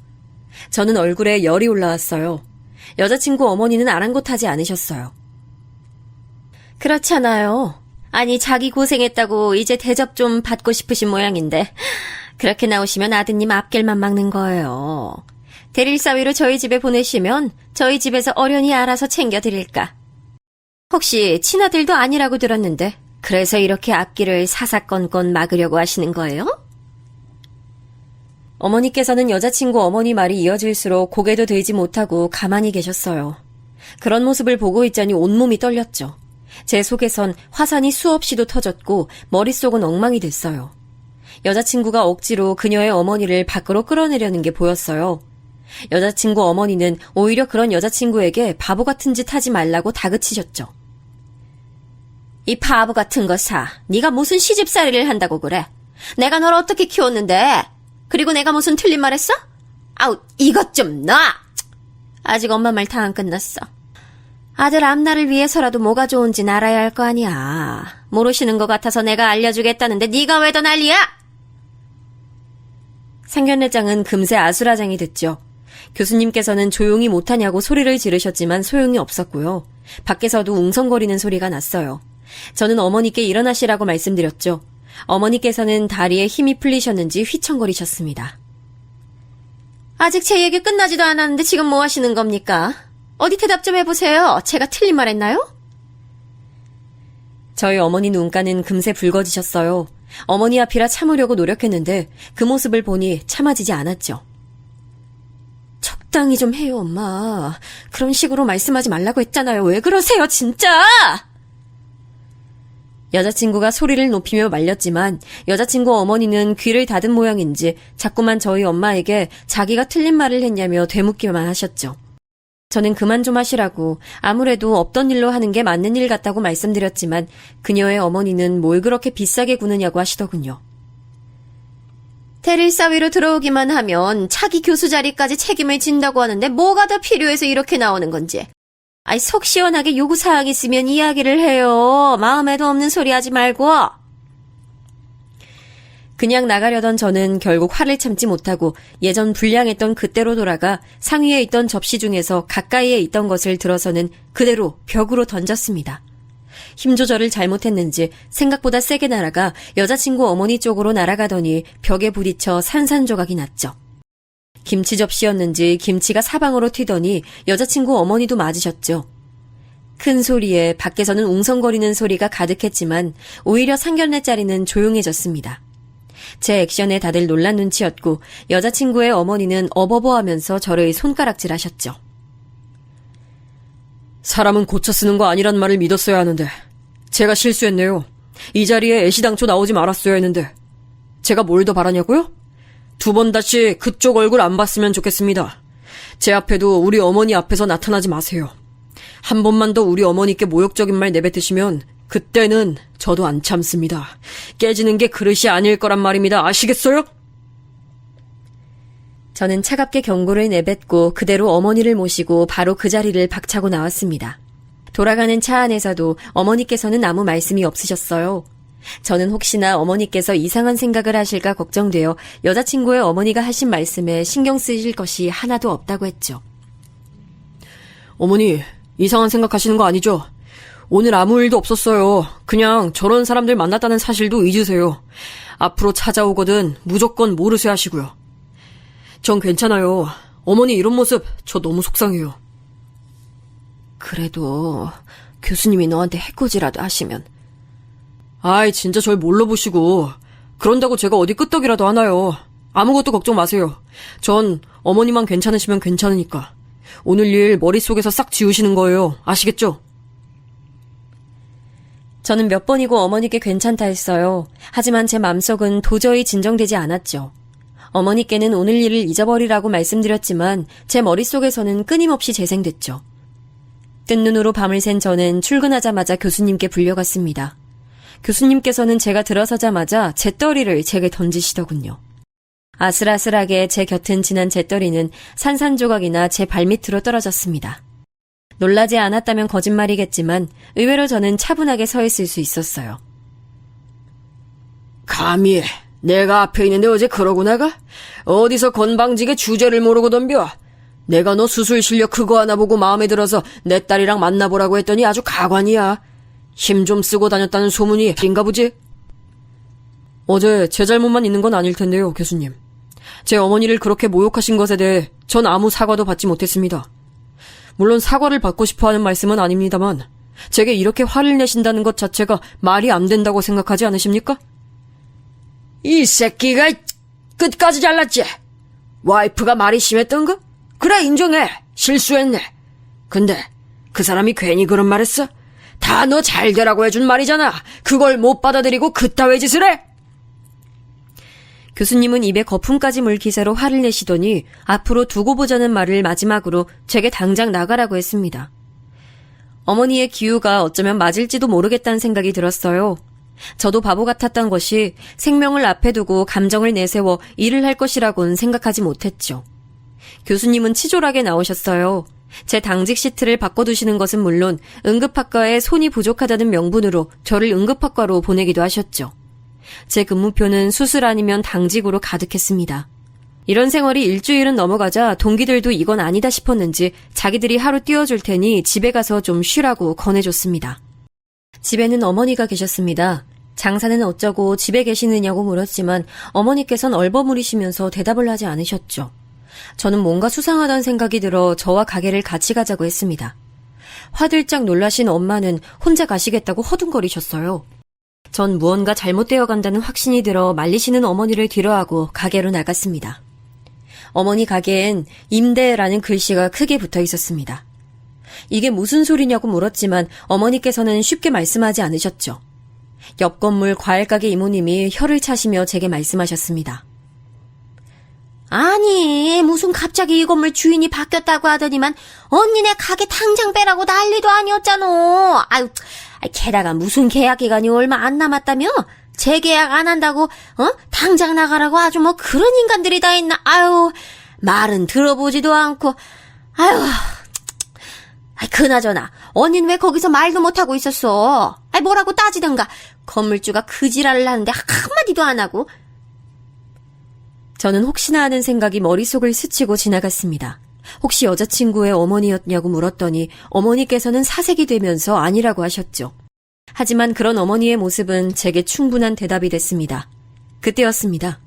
Speaker 3: 저는 얼굴에 열이 올라왔어요. 여자친구 어머니는 아랑곳하지 않으셨어요. 그렇잖아요. 아니 자기 고생했다고 이제 대접 좀 받고 싶으신 모양인데 그렇게 나오시면 아드님 앞길만 막는 거예요. 대릴사위로 저희 집에 보내시면 저희 집에서 어련히 알아서 챙겨드릴까. 혹시 친아들도 아니라고 들었는데 그래서 이렇게 앞길을 사사건건 막으려고 하시는 거예요? 어머니께서는 여자친구 어머니 말이 이어질수록 고개도 들지 못하고 가만히 계셨어요. 그런 모습을 보고 있자니 온몸이 떨렸죠. 제 속에선 화산이 수없이도 터졌고 머릿속은 엉망이 됐어요. 여자친구가 억지로 그녀의 어머니를 밖으로 끌어내려는 게 보였어요. 여자친구 어머니는 오히려 그런 여자친구에게 바보 같은 짓 하지 말라고 다그치셨죠. 이 바보 같은 거 사. 네가 무슨 시집살이를 한다고 그래. 내가 널 어떻게 키웠는데. 그리고 내가 무슨 틀린 말 했어? 아우 이것 좀 놔. 아직 엄마 말 다 안 끝났어. 아들 앞날을 위해서라도 뭐가 좋은지 알아야 할 거 아니야. 모르시는 것 같아서 내가 알려주겠다는데 네가 왜 더 난리야? 상견례장은 금세 아수라장이 됐죠. 교수님께서는 조용히 못하냐고 소리를 지르셨지만 소용이 없었고요. 밖에서도 웅성거리는 소리가 났어요. 저는 어머니께 일어나시라고 말씀드렸죠. 어머니께서는 다리에 힘이 풀리셨는지 휘청거리셨습니다. 아직 제 얘기 끝나지도 않았는데 지금 뭐 하시는 겁니까? 어디 대답 좀 해보세요. 제가 틀린 말 했나요? 저희 어머니 눈가는 금세 붉어지셨어요. 어머니 앞이라 참으려고 노력했는데 그 모습을 보니 참아지지 않았죠. 적당히 좀 해요, 엄마. 그런 식으로 말씀하지 말라고 했잖아요. 왜 그러세요, 진짜! 여자친구가 소리를 높이며 말렸지만 여자친구 어머니는 귀를 닫은 모양인지 자꾸만 저희 엄마에게 자기가 틀린 말을 했냐며 되묻기만 하셨죠. 저는 그만 좀 하시라고 아무래도 없던 일로 하는 게 맞는 일 같다고 말씀드렸지만 그녀의 어머니는 뭘 그렇게 비싸게 구느냐고 하시더군요. 대릴사위로 들어오기만 하면 차기 교수 자리까지 책임을 진다고 하는데 뭐가 더 필요해서 이렇게 나오는 건지. 아이 속 시원하게 요구사항 있으면 이야기를 해요. 마음에도 없는 소리 하지 말고. 그냥 나가려던 저는 결국 화를 참지 못하고 예전 불량했던 그때로 돌아가 상위에 있던 접시 중에서 가까이에 있던 것을 들어서는 그대로 벽으로 던졌습니다. 힘 조절을 잘못했는지 생각보다 세게 날아가 여자친구 어머니 쪽으로 날아가더니 벽에 부딪혀 산산조각이 났죠. 김치 접시였는지 김치가 사방으로 튀더니 여자친구 어머니도 맞으셨죠. 큰 소리에 밖에서는 웅성거리는 소리가 가득했지만 오히려 상견례 자리는 조용해졌습니다. 제 액션에 다들 놀란 눈치였고 여자친구의 어머니는 어버버하면서 저를 손가락질하셨죠. 사람은 고쳐 쓰는 거 아니란 말을 믿었어야 하는데 제가 실수했네요. 이 자리에 애시당초 나오지 말았어야 했는데 제가 뭘 더 바라냐고요? 2번 다시 그쪽 얼굴 안 봤으면 좋겠습니다. 제 앞에도 우리 어머니 앞에서 나타나지 마세요. 한 번만 더 우리 어머니께 모욕적인 말 내뱉으시면 그때는 저도 안 참습니다. 깨지는 게 그릇이 아닐 거란 말입니다. 아시겠어요? 저는 차갑게 경고를 내뱉고 그대로 어머니를 모시고 바로 그 자리를 박차고 나왔습니다. 돌아가는 차 안에서도 어머니께서는 아무 말씀이 없으셨어요. 저는 혹시나 어머니께서 이상한 생각을 하실까 걱정되어 여자친구의 어머니가 하신 말씀에 신경 쓰이실 것이 하나도 없다고 했죠.
Speaker 4: 어머니, 이상한 생각하시는 거 아니죠? 오늘 아무 일도 없었어요. 그냥 저런 사람들 만났다는 사실도 잊으세요. 앞으로 찾아오거든 무조건 모르쇠 하시고요. 전 괜찮아요. 어머니 이런 모습 저 너무 속상해요.
Speaker 3: 그래도 교수님이 너한테 해코지라도 하시면.
Speaker 4: 아이, 진짜 절 뭘로 보시고. 그런다고 제가 어디 끄떡이라도 하나요. 아무것도 걱정 마세요. 전 어머니만 괜찮으시면 괜찮으니까. 오늘 일 머릿속에서 싹 지우시는 거예요. 아시겠죠?
Speaker 3: 저는 몇 번이고 어머니께 괜찮다 했어요. 하지만 제 맘속은 도저히 진정되지 않았죠. 어머니께는 오늘 일을 잊어버리라고 말씀드렸지만 제 머릿속에서는 끊임없이 재생됐죠. 뜬 눈으로 밤을 샌 저는 출근하자마자 교수님께 불려갔습니다. 교수님께서는 제가 들어서자마자 잿더리를 제게 던지시더군요. 아슬아슬하게 제 곁은 지난 잿더리는 산산조각이나 제 발밑으로 떨어졌습니다. 놀라지 않았다면 거짓말이겠지만 의외로 저는 차분하게 서 있을 수 있었어요.
Speaker 4: 감히 내가 앞에 있는데 어제 그러고 나가? 어디서 건방지게 주제를 모르고 덤벼? 내가 너 수술 실력 그거 하나 보고 마음에 들어서 내 딸이랑 만나보라고 했더니 아주 가관이야. 힘 좀 쓰고 다녔다는 소문이 빈가 보지? 어제 제 잘못만 있는 건 아닐 텐데요, 교수님. 제 어머니를 그렇게 모욕하신 것에 대해 전 아무 사과도 받지 못했습니다. 물론 사과를 받고 싶어하는 말씀은 아닙니다만 제게 이렇게 화를 내신다는 것 자체가 말이 안 된다고 생각하지 않으십니까? 이 새끼가 끝까지 잘났지? 와이프가 말이 심했던가? 그래, 인정해. 실수했네. 근데 그 사람이 괜히 그런 말 했어? 다 너 잘되라고 해준 말이잖아. 그걸 못 받아들이고 그따위 짓을 해?
Speaker 3: 교수님은 입에 거품까지 물 기세로 화를 내시더니 앞으로 두고 보자는 말을 마지막으로 제게 당장 나가라고 했습니다. 어머니의 기우가 어쩌면 맞을지도 모르겠다는 생각이 들었어요. 저도 바보 같았던 것이 생명을 앞에 두고 감정을 내세워 일을 할 것이라고는 생각하지 못했죠. 교수님은 치졸하게 나오셨어요. 제 당직 시트를 바꿔두시는 것은 물론 응급학과에 손이 부족하다는 명분으로 저를 응급학과로 보내기도 하셨죠. 제 근무표는 수술 아니면 당직으로 가득했습니다. 이런 생활이 일주일은 넘어가자 동기들도 이건 아니다 싶었는지 자기들이 하루 띄워줄 테니 집에 가서 좀 쉬라고 권해줬습니다. 집에는 어머니가 계셨습니다. 장사는 어쩌고 집에 계시느냐고 물었지만 어머니께선 얼버무리시면서 대답을 하지 않으셨죠. 저는 뭔가 수상하다는 생각이 들어 저와 가게를 같이 가자고 했습니다. 화들짝 놀라신 엄마는 혼자 가시겠다고 허둥거리셨어요. 전 무언가 잘못되어 간다는 확신이 들어 말리시는 어머니를 뒤로하고 가게로 나갔습니다. 어머니 가게엔 임대라는 글씨가 크게 붙어 있었습니다. 이게 무슨 소리냐고 물었지만 어머니께서는 쉽게 말씀하지 않으셨죠. 옆 건물 과일가게 이모님이 혀를 차시며 제게 말씀하셨습니다.
Speaker 5: 아니, 무슨 갑자기 이 건물 주인이 바뀌었다고 하더니만 언니네 가게 당장 빼라고 난리도 아니었잖아. 아유, 게다가 무슨 계약 기간이 얼마 안 남았다며? 재계약 안 한다고 당장 나가라고 아주 뭐 그런 인간들이 다 있나. 아유, 말은 들어보지도 않고. 아유, 그나저나 언니는 왜 거기서 말도 못하고 있었어? 뭐라고 따지던가. 건물주가 그 지랄을 하는데 한마디도 안 하고.
Speaker 3: 저는 혹시나 하는 생각이 머릿속을 스치고 지나갔습니다. 혹시 여자친구의 어머니였냐고 물었더니 어머니께서는 사색이 되면서 아니라고 하셨죠. 하지만 그런 어머니의 모습은 제게 충분한 대답이 됐습니다. 그때였습니다.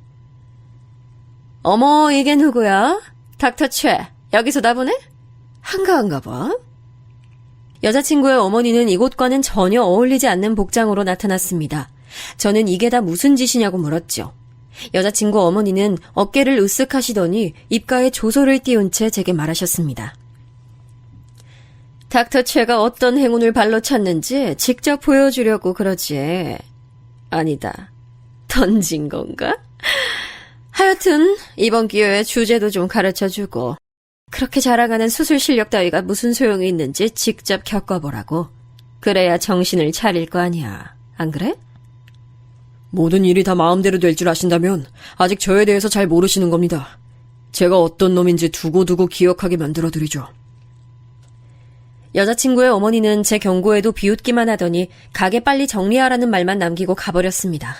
Speaker 3: 어머, 이게 누구야? 닥터 최, 여기서 나보네? 한가한가 봐. 여자친구의 어머니는 이곳과는 전혀 어울리지 않는 복장으로 나타났습니다. 저는 이게 다 무슨 짓이냐고 물었죠. 여자친구 어머니는 어깨를 으쓱 하시더니 입가에 조소를 띄운 채 제게 말하셨습니다. 닥터 최가 어떤 행운을 발로 찼는지 직접 보여주려고 그러지. 아니다. 던진 건가? 하여튼 이번 기회에 주제도 좀 가르쳐주고 그렇게 자랑하는 수술 실력 따위가 무슨 소용이 있는지 직접 겪어보라고. 그래야 정신을 차릴 거 아니야. 안 그래?
Speaker 4: 모든 일이 다 마음대로 될 줄 아신다면 아직 저에 대해서 잘 모르시는 겁니다. 제가 어떤 놈인지 두고두고 기억하게 만들어드리죠.
Speaker 3: 여자친구의 어머니는 제 경고에도 비웃기만 하더니 가게 빨리 정리하라는 말만 남기고 가버렸습니다.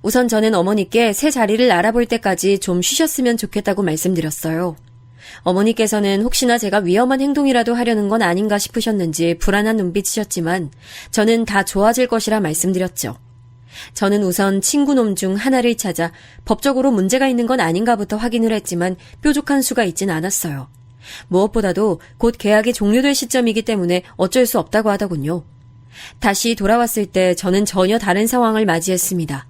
Speaker 3: 우선 저는 어머니께 새 자리를 알아볼 때까지 좀 쉬셨으면 좋겠다고 말씀드렸어요. 어머니께서는 혹시나 제가 위험한 행동이라도 하려는 건 아닌가 싶으셨는지 불안한 눈빛이셨지만 저는 다 좋아질 것이라 말씀드렸죠. 저는 우선 친구놈 중 하나를 찾아 법적으로 문제가 있는 건 아닌가부터 확인을 했지만 뾰족한 수가 있진 않았어요. 무엇보다도 곧 계약이 종료될 시점이기 때문에 어쩔 수 없다고 하더군요. 다시 돌아왔을 때 저는 전혀 다른 상황을 맞이했습니다.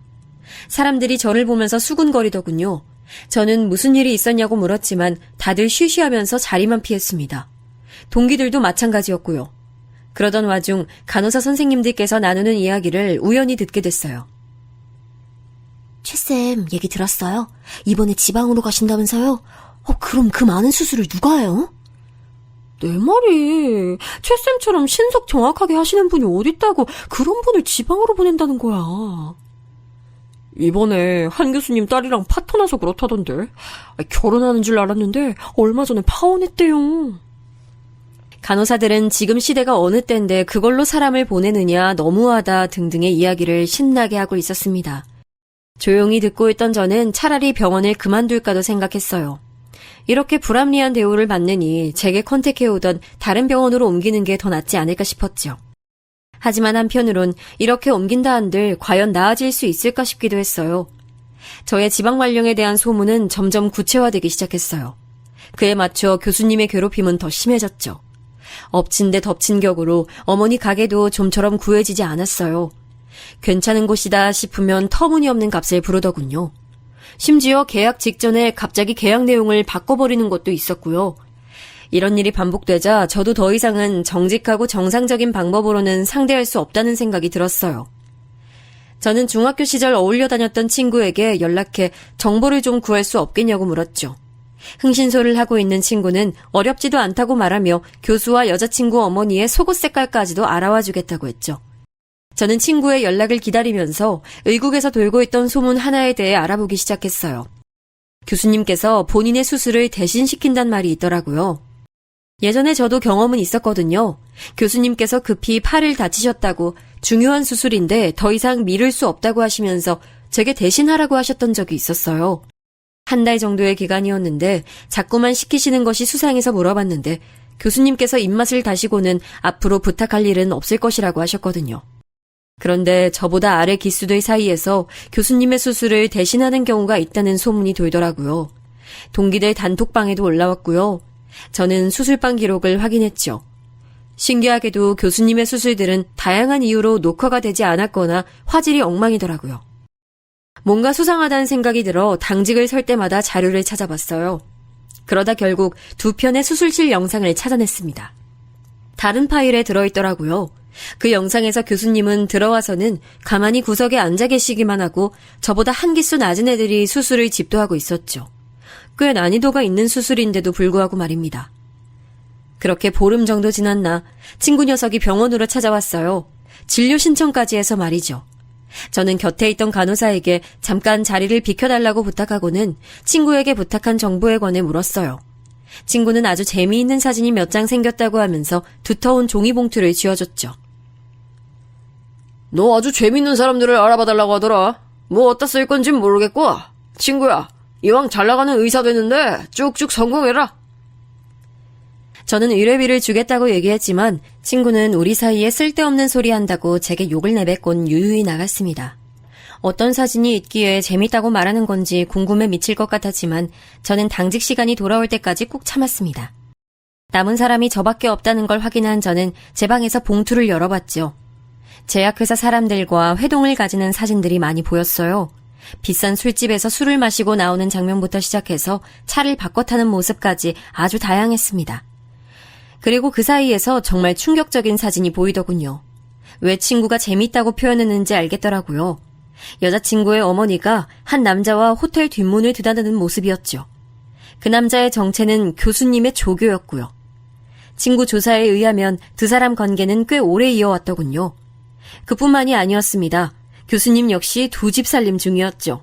Speaker 3: 사람들이 저를 보면서 수군거리더군요. 저는 무슨 일이 있었냐고 물었지만 다들 쉬쉬하면서 자리만 피했습니다. 동기들도 마찬가지였고요. 그러던 와중 간호사 선생님들께서 나누는 이야기를 우연히 듣게 됐어요.
Speaker 5: 최쌤 얘기 들었어요? 이번에 지방으로 가신다면서요? 그럼 그 많은 수술을 누가 해요?
Speaker 3: 내 말이 최쌤처럼 신속 정확하게 하시는 분이 어딨다고 그런 분을 지방으로 보낸다는 거야.
Speaker 4: 이번에 한 교수님 딸이랑 파토나서 그렇다던데. 결혼하는 줄 알았는데 얼마 전에 파혼했대요.
Speaker 3: 간호사들은 지금 시대가 어느 때인데 그걸로 사람을 보내느냐 너무하다 등등의 이야기를 신나게 하고 있었습니다. 조용히 듣고 있던 저는 차라리 병원을 그만둘까도 생각했어요. 이렇게 불합리한 대우를 받느니 제게 컨택해오던 다른 병원으로 옮기는 게 더 낫지 않을까 싶었죠. 하지만 한편으론 이렇게 옮긴다 한들 과연 나아질 수 있을까 싶기도 했어요. 저의 지방 발령에 대한 소문은 점점 구체화되기 시작했어요. 그에 맞춰 교수님의 괴롭힘은 더 심해졌죠. 엎친 데 덮친 격으로 어머니 가게도 좀처럼 구해지지 않았어요. 괜찮은 곳이다 싶으면 터무니없는 값을 부르더군요. 심지어 계약 직전에 갑자기 계약 내용을 바꿔버리는 것도 있었고요. 이런 일이 반복되자 저도 더 이상은 정직하고 정상적인 방법으로는 상대할 수 없다는 생각이 들었어요. 저는 중학교 시절 어울려 다녔던 친구에게 연락해 정보를 좀 구할 수 없겠냐고 물었죠. 흥신소를 하고 있는 친구는 어렵지도 않다고 말하며 교수와 여자친구 어머니의 속옷 색깔까지도 알아와 주겠다고 했죠. 저는 친구의 연락을 기다리면서 의국에서 돌고 있던 소문 하나에 대해 알아보기 시작했어요. 교수님께서 본인의 수술을 대신 시킨단 말이 있더라고요. 예전에 저도 경험은 있었거든요. 교수님께서 급히 팔을 다치셨다고 중요한 수술인데 더 이상 미룰 수 없다고 하시면서 제게 대신하라고 하셨던 적이 있었어요. 한 달 정도의 기간이었는데 자꾸만 시키시는 것이 수상해서 물어봤는데 교수님께서 입맛을 다시고는 앞으로 부탁할 일은 없을 것이라고 하셨거든요. 그런데 저보다 아래 기수들 사이에서 교수님의 수술을 대신하는 경우가 있다는 소문이 돌더라고요. 동기들 단톡방에도 올라왔고요. 저는 수술방 기록을 확인했죠. 신기하게도 교수님의 수술들은 다양한 이유로 녹화가 되지 않았거나 화질이 엉망이더라고요. 뭔가 수상하다는 생각이 들어 당직을 설 때마다 자료를 찾아봤어요. 그러다 결국 2편의 수술실 영상을 찾아냈습니다. 다른 파일에 들어있더라고요. 그 영상에서 교수님은 들어와서는 가만히 구석에 앉아 계시기만 하고 저보다 한 기수 낮은 애들이 수술을 집도하고 있었죠. 꽤 난이도가 있는 수술인데도 불구하고 말입니다. 그렇게 보름 정도 지났나 친구 녀석이 병원으로 찾아왔어요. 진료 신청까지 해서 말이죠. 저는 곁에 있던 간호사에게 잠깐 자리를 비켜달라고 부탁하고는 친구에게 부탁한 정보에 관해 물었어요. 친구는 아주 재미있는 사진이 몇 장 생겼다고 하면서 두터운 종이봉투를 쥐어줬죠.
Speaker 4: 너 아주 재밌는 사람들을 알아봐달라고 하더라. 뭐 어디다 쓸 건진 모르겠고. 친구야, 이왕 잘 나가는 의사 되는데 쭉쭉 성공해라.
Speaker 3: 저는 의뢰비를 주겠다고 얘기했지만 친구는 우리 사이에 쓸데없는 소리 한다고 제게 욕을 내뱉곤 유유히 나갔습니다. 어떤 사진이 있기에 재밌다고 말하는 건지 궁금해 미칠 것 같았지만 저는 당직 시간이 돌아올 때까지 꾹 참았습니다. 남은 사람이 저밖에 없다는 걸 확인한 저는 제 방에서 봉투를 열어봤죠. 제약회사 사람들과 회동을 가지는 사진들이 많이 보였어요. 비싼 술집에서 술을 마시고 나오는 장면부터 시작해서 차를 바꿔 타는 모습까지 아주 다양했습니다. 그리고 그 사이에서 정말 충격적인 사진이 보이더군요. 왜 친구가 재밌다고 표현했는지 알겠더라고요. 여자친구의 어머니가 한 남자와 호텔 뒷문을 드나드는 모습이었죠. 그 남자의 정체는 교수님의 조교였고요. 친구 조사에 의하면 두 사람 관계는 꽤 오래 이어왔더군요. 그뿐만이 아니었습니다. 교수님 역시 2집 살림 중이었죠.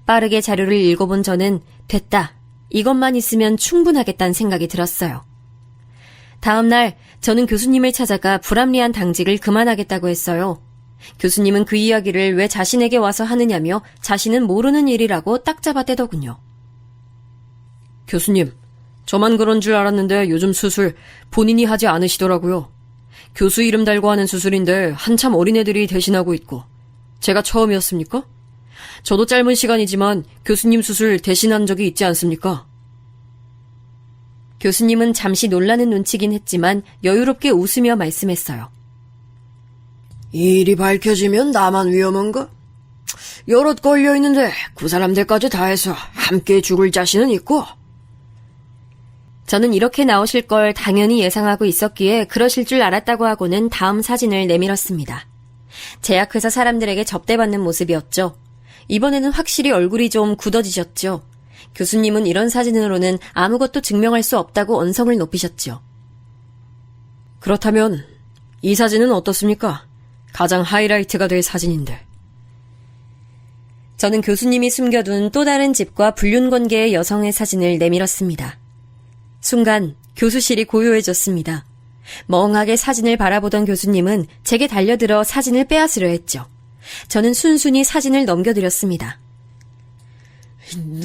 Speaker 3: 빠르게 자료를 읽어본 저는 됐다 이것만 있으면 충분하겠다는 생각이 들었어요. 다음 날 저는 교수님을 찾아가 불합리한 당직을 그만하겠다고 했어요. 교수님은 그 이야기를 왜 자신에게 와서 하느냐며 자신은 모르는 일이라고 딱 잡아대더군요.
Speaker 4: 교수님, 저만 그런 줄 알았는데 요즘 수술 본인이 하지 않으시더라고요. 교수 이름 달고 하는 수술인데 한참 어린애들이 대신하고 있고 제가 처음이었습니까? 저도 짧은 시간이지만 교수님 수술 대신한 적이 있지 않습니까?
Speaker 3: 교수님은 잠시 놀라는 눈치긴 했지만 여유롭게 웃으며 말씀했어요.
Speaker 4: 이 일이 밝혀지면 나만 위험한가? 여럿 걸려있는데 그 사람들까지 다 해서 함께 죽을 자신은 있고.
Speaker 3: 저는 이렇게 나오실 걸 당연히 예상하고 있었기에 그러실 줄 알았다고 하고는 다음 사진을 내밀었습니다. 제약회사 사람들에게 접대받는 모습이었죠. 이번에는 확실히 얼굴이 좀 굳어지셨죠. 교수님은 이런 사진으로는 아무것도 증명할 수 없다고 언성을 높이셨죠.
Speaker 4: 그렇다면 이 사진은 어떻습니까? 가장 하이라이트가 될 사진인데.
Speaker 3: 저는 교수님이 숨겨둔 또 다른 집과 불륜관계의 여성의 사진을 내밀었습니다. 순간 교수실이 고요해졌습니다. 멍하게 사진을 바라보던 교수님은 제게 달려들어 사진을 빼앗으려 했죠. 저는 순순히 사진을 넘겨드렸습니다.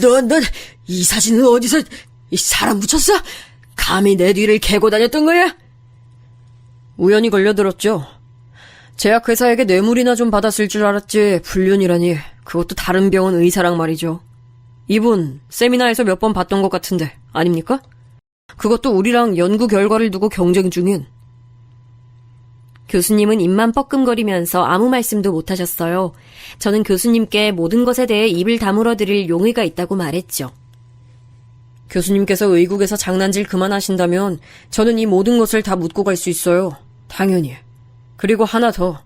Speaker 4: 넌 이 사진은 어디서 사람 붙였어? 감히 내 뒤를 캐고 다녔던 거야? 우연히 걸려들었죠. 제약회사에게 뇌물이나 좀 받았을 줄 알았지 불륜이라니. 그것도 다른 병원 의사랑 말이죠. 이분 세미나에서 몇 번 봤던 것 같은데 아닙니까? 그것도 우리랑 연구 결과를 두고 경쟁 중인.
Speaker 3: 교수님은 입만 뻐끔거리면서 아무 말씀도 못하셨어요. 저는 교수님께 모든 것에 대해 입을 다물어 드릴 용의가 있다고 말했죠.
Speaker 4: 교수님께서 의국에서 장난질 그만하신다면 저는 이 모든 것을 다 묻고 갈 수 있어요. 당연히. 그리고 하나 더.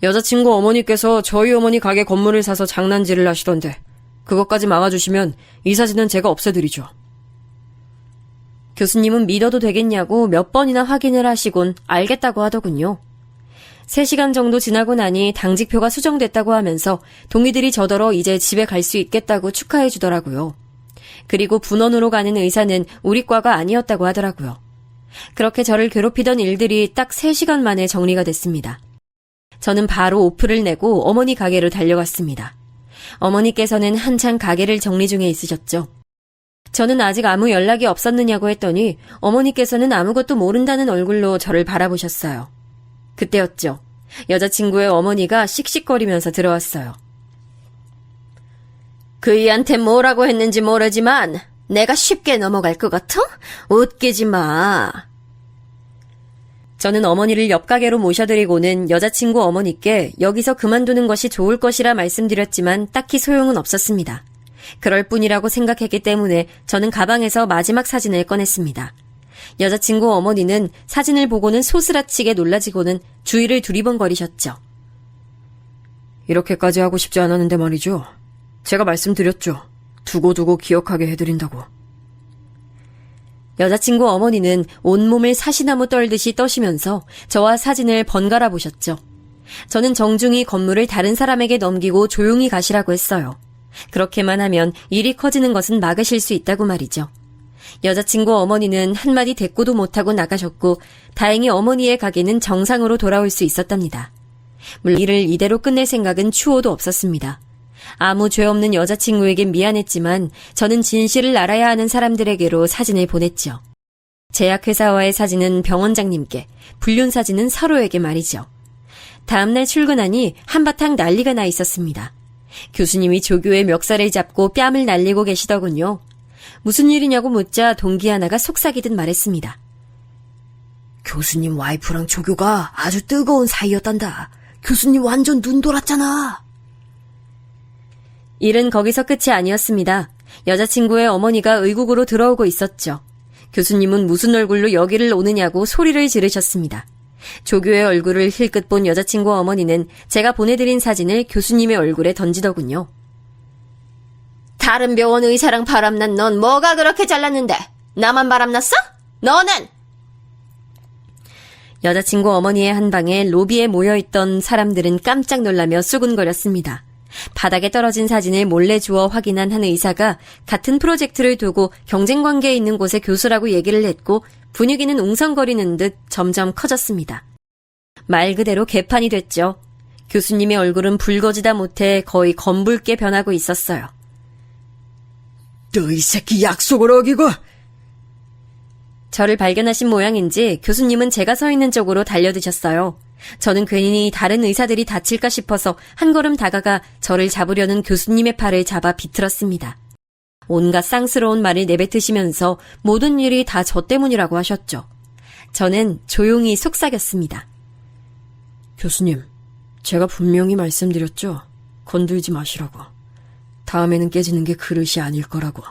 Speaker 4: 여자친구 어머니께서 저희 어머니 가게 건물을 사서 장난질을 하시던데 그것까지 막아주시면 이 사진은 제가 없애드리죠.
Speaker 3: 교수님은 믿어도 되겠냐고 몇 번이나 확인을 하시곤 알겠다고 하더군요. 3시간 정도 지나고 나니 당직표가 수정됐다고 하면서 동의들이 저더러 이제 집에 갈 수 있겠다고 축하해 주더라고요. 그리고 분원으로 가는 의사는 우리 과가 아니었다고 하더라고요. 그렇게 저를 괴롭히던 일들이 딱 3시간 만에 정리가 됐습니다. 저는 바로 오프를 내고 어머니 가게로 달려갔습니다. 어머니께서는 한창 가게를 정리 중에 있으셨죠. 저는 아직 아무 연락이 없었느냐고 했더니 어머니께서는 아무것도 모른다는 얼굴로 저를 바라보셨어요. 그때였죠. 여자친구의 어머니가 씩씩거리면서 들어왔어요.
Speaker 5: 그이한테 뭐라고 했는지 모르지만 내가 쉽게 넘어갈 것 같아? 웃기지 마.
Speaker 3: 저는 어머니를 옆 가게로 모셔드리고는 여자친구 어머니께 여기서 그만두는 것이 좋을 것이라 말씀드렸지만 딱히 소용은 없었습니다. 그럴 뿐이라고 생각했기 때문에 저는 가방에서 마지막 사진을 꺼냈습니다. 여자친구 어머니는 사진을 보고는 소스라치게 놀라지고는 주위를 두리번거리셨죠.
Speaker 4: 이렇게까지 하고 싶지 않았는데 말이죠. 제가 말씀드렸죠. 두고두고 기억하게 해드린다고.
Speaker 3: 여자친구 어머니는 온몸을 사시나무 떨듯이 떠시면서 저와 사진을 번갈아 보셨죠. 저는 정중히 건물을 다른 사람에게 넘기고 조용히 가시라고 했어요. 그렇게만 하면 일이 커지는 것은 막으실 수 있다고 말이죠. 여자친구 어머니는 한마디 대꾸도 못하고 나가셨고 다행히 어머니의 가게는 정상으로 돌아올 수 있었답니다. 물론 일을 이대로 끝낼 생각은 추호도 없었습니다. 아무 죄 없는 여자친구에겐 미안했지만 저는 진실을 알아야 하는 사람들에게로 사진을 보냈죠. 제약회사와의 사진은 병원장님께, 불륜 사진은 서로에게 말이죠. 다음날 출근하니 한바탕 난리가 나 있었습니다. 교수님이 조교의 멱살을 잡고 뺨을 날리고 계시더군요. 무슨 일이냐고 묻자 동기 하나가 속삭이듯 말했습니다.
Speaker 4: 교수님 와이프랑 조교가 아주 뜨거운 사이였단다. 교수님 완전 눈 돌았잖아.
Speaker 3: 일은 거기서 끝이 아니었습니다. 여자친구의 어머니가 의국으로 들어오고 있었죠. 교수님은 무슨 얼굴로 여기를 오느냐고 소리를 지르셨습니다. 조교의 얼굴을 힐끗 본 여자친구 어머니는 제가 보내드린 사진을 교수님의 얼굴에 던지더군요.
Speaker 5: 다른 병원 의사랑 바람난 넌 뭐가 그렇게 잘났는데 나만 바람났어? 너는?
Speaker 3: 여자친구 어머니의 한 방에 로비에 모여있던 사람들은 깜짝 놀라며 수군거렸습니다. 바닥에 떨어진 사진을 몰래 주워 확인한 한 의사가 같은 프로젝트를 두고 경쟁 관계에 있는 곳의 교수라고 얘기를 했고 분위기는 웅성거리는 듯 점점 커졌습니다. 말 그대로 개판이 됐죠. 교수님의 얼굴은 붉어지다 못해 거의 검붉게 변하고 있었어요.
Speaker 4: 너 이 새끼 약속을 어기고!
Speaker 3: 저를 발견하신 모양인지 교수님은 제가 서 있는 쪽으로 달려드셨어요. 저는 괜히 다른 의사들이 다칠까 싶어서 한 걸음 다가가 저를 잡으려는 교수님의 팔을 잡아 비틀었습니다. 온갖 쌍스러운 말을 내뱉으시면서 모든 일이 다 저 때문이라고 하셨죠. 저는 조용히 속삭였습니다.
Speaker 4: 교수님, 제가 분명히 말씀드렸죠. 건들지 마시라고. 다음에는 깨지는 게 그릇이 아닐 거라고.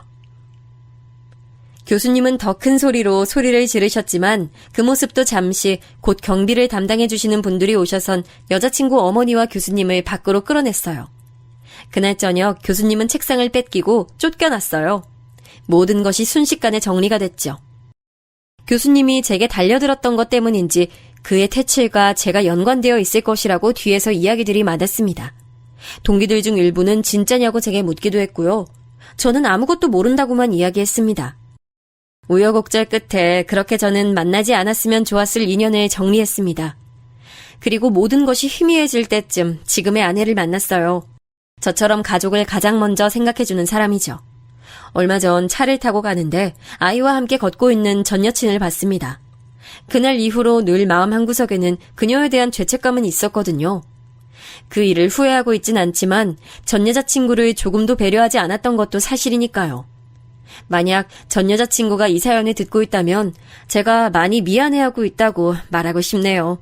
Speaker 3: 교수님은 더 큰 소리로 소리를 지르셨지만 그 모습도 잠시 곧 경비를 담당해 주시는 분들이 오셔선 여자친구 어머니와 교수님을 밖으로 끌어냈어요. 그날 저녁 교수님은 책상을 뺏기고 쫓겨났어요. 모든 것이 순식간에 정리가 됐죠. 교수님이 제게 달려들었던 것 때문인지 그의 퇴출과 제가 연관되어 있을 것이라고 뒤에서 이야기들이 많았습니다. 동기들 중 일부는 진짜냐고 제게 묻기도 했고요. 저는 아무것도 모른다고만 이야기했습니다. 우여곡절 끝에 그렇게 저는 만나지 않았으면 좋았을 인연을 정리했습니다. 그리고 모든 것이 희미해질 때쯤 지금의 아내를 만났어요. 저처럼 가족을 가장 먼저 생각해주는 사람이죠. 얼마 전 차를 타고 가는데 아이와 함께 걷고 있는 전 여친을 봤습니다. 그날 이후로 늘 마음 한구석에는 그녀에 대한 죄책감은 있었거든요. 그 일을 후회하고 있진 않지만 전 여자친구를 조금도 배려하지 않았던 것도 사실이니까요. 만약 전 여자친구가 이 사연을 듣고 있다면 제가 많이 미안해하고 있다고 말하고 싶네요.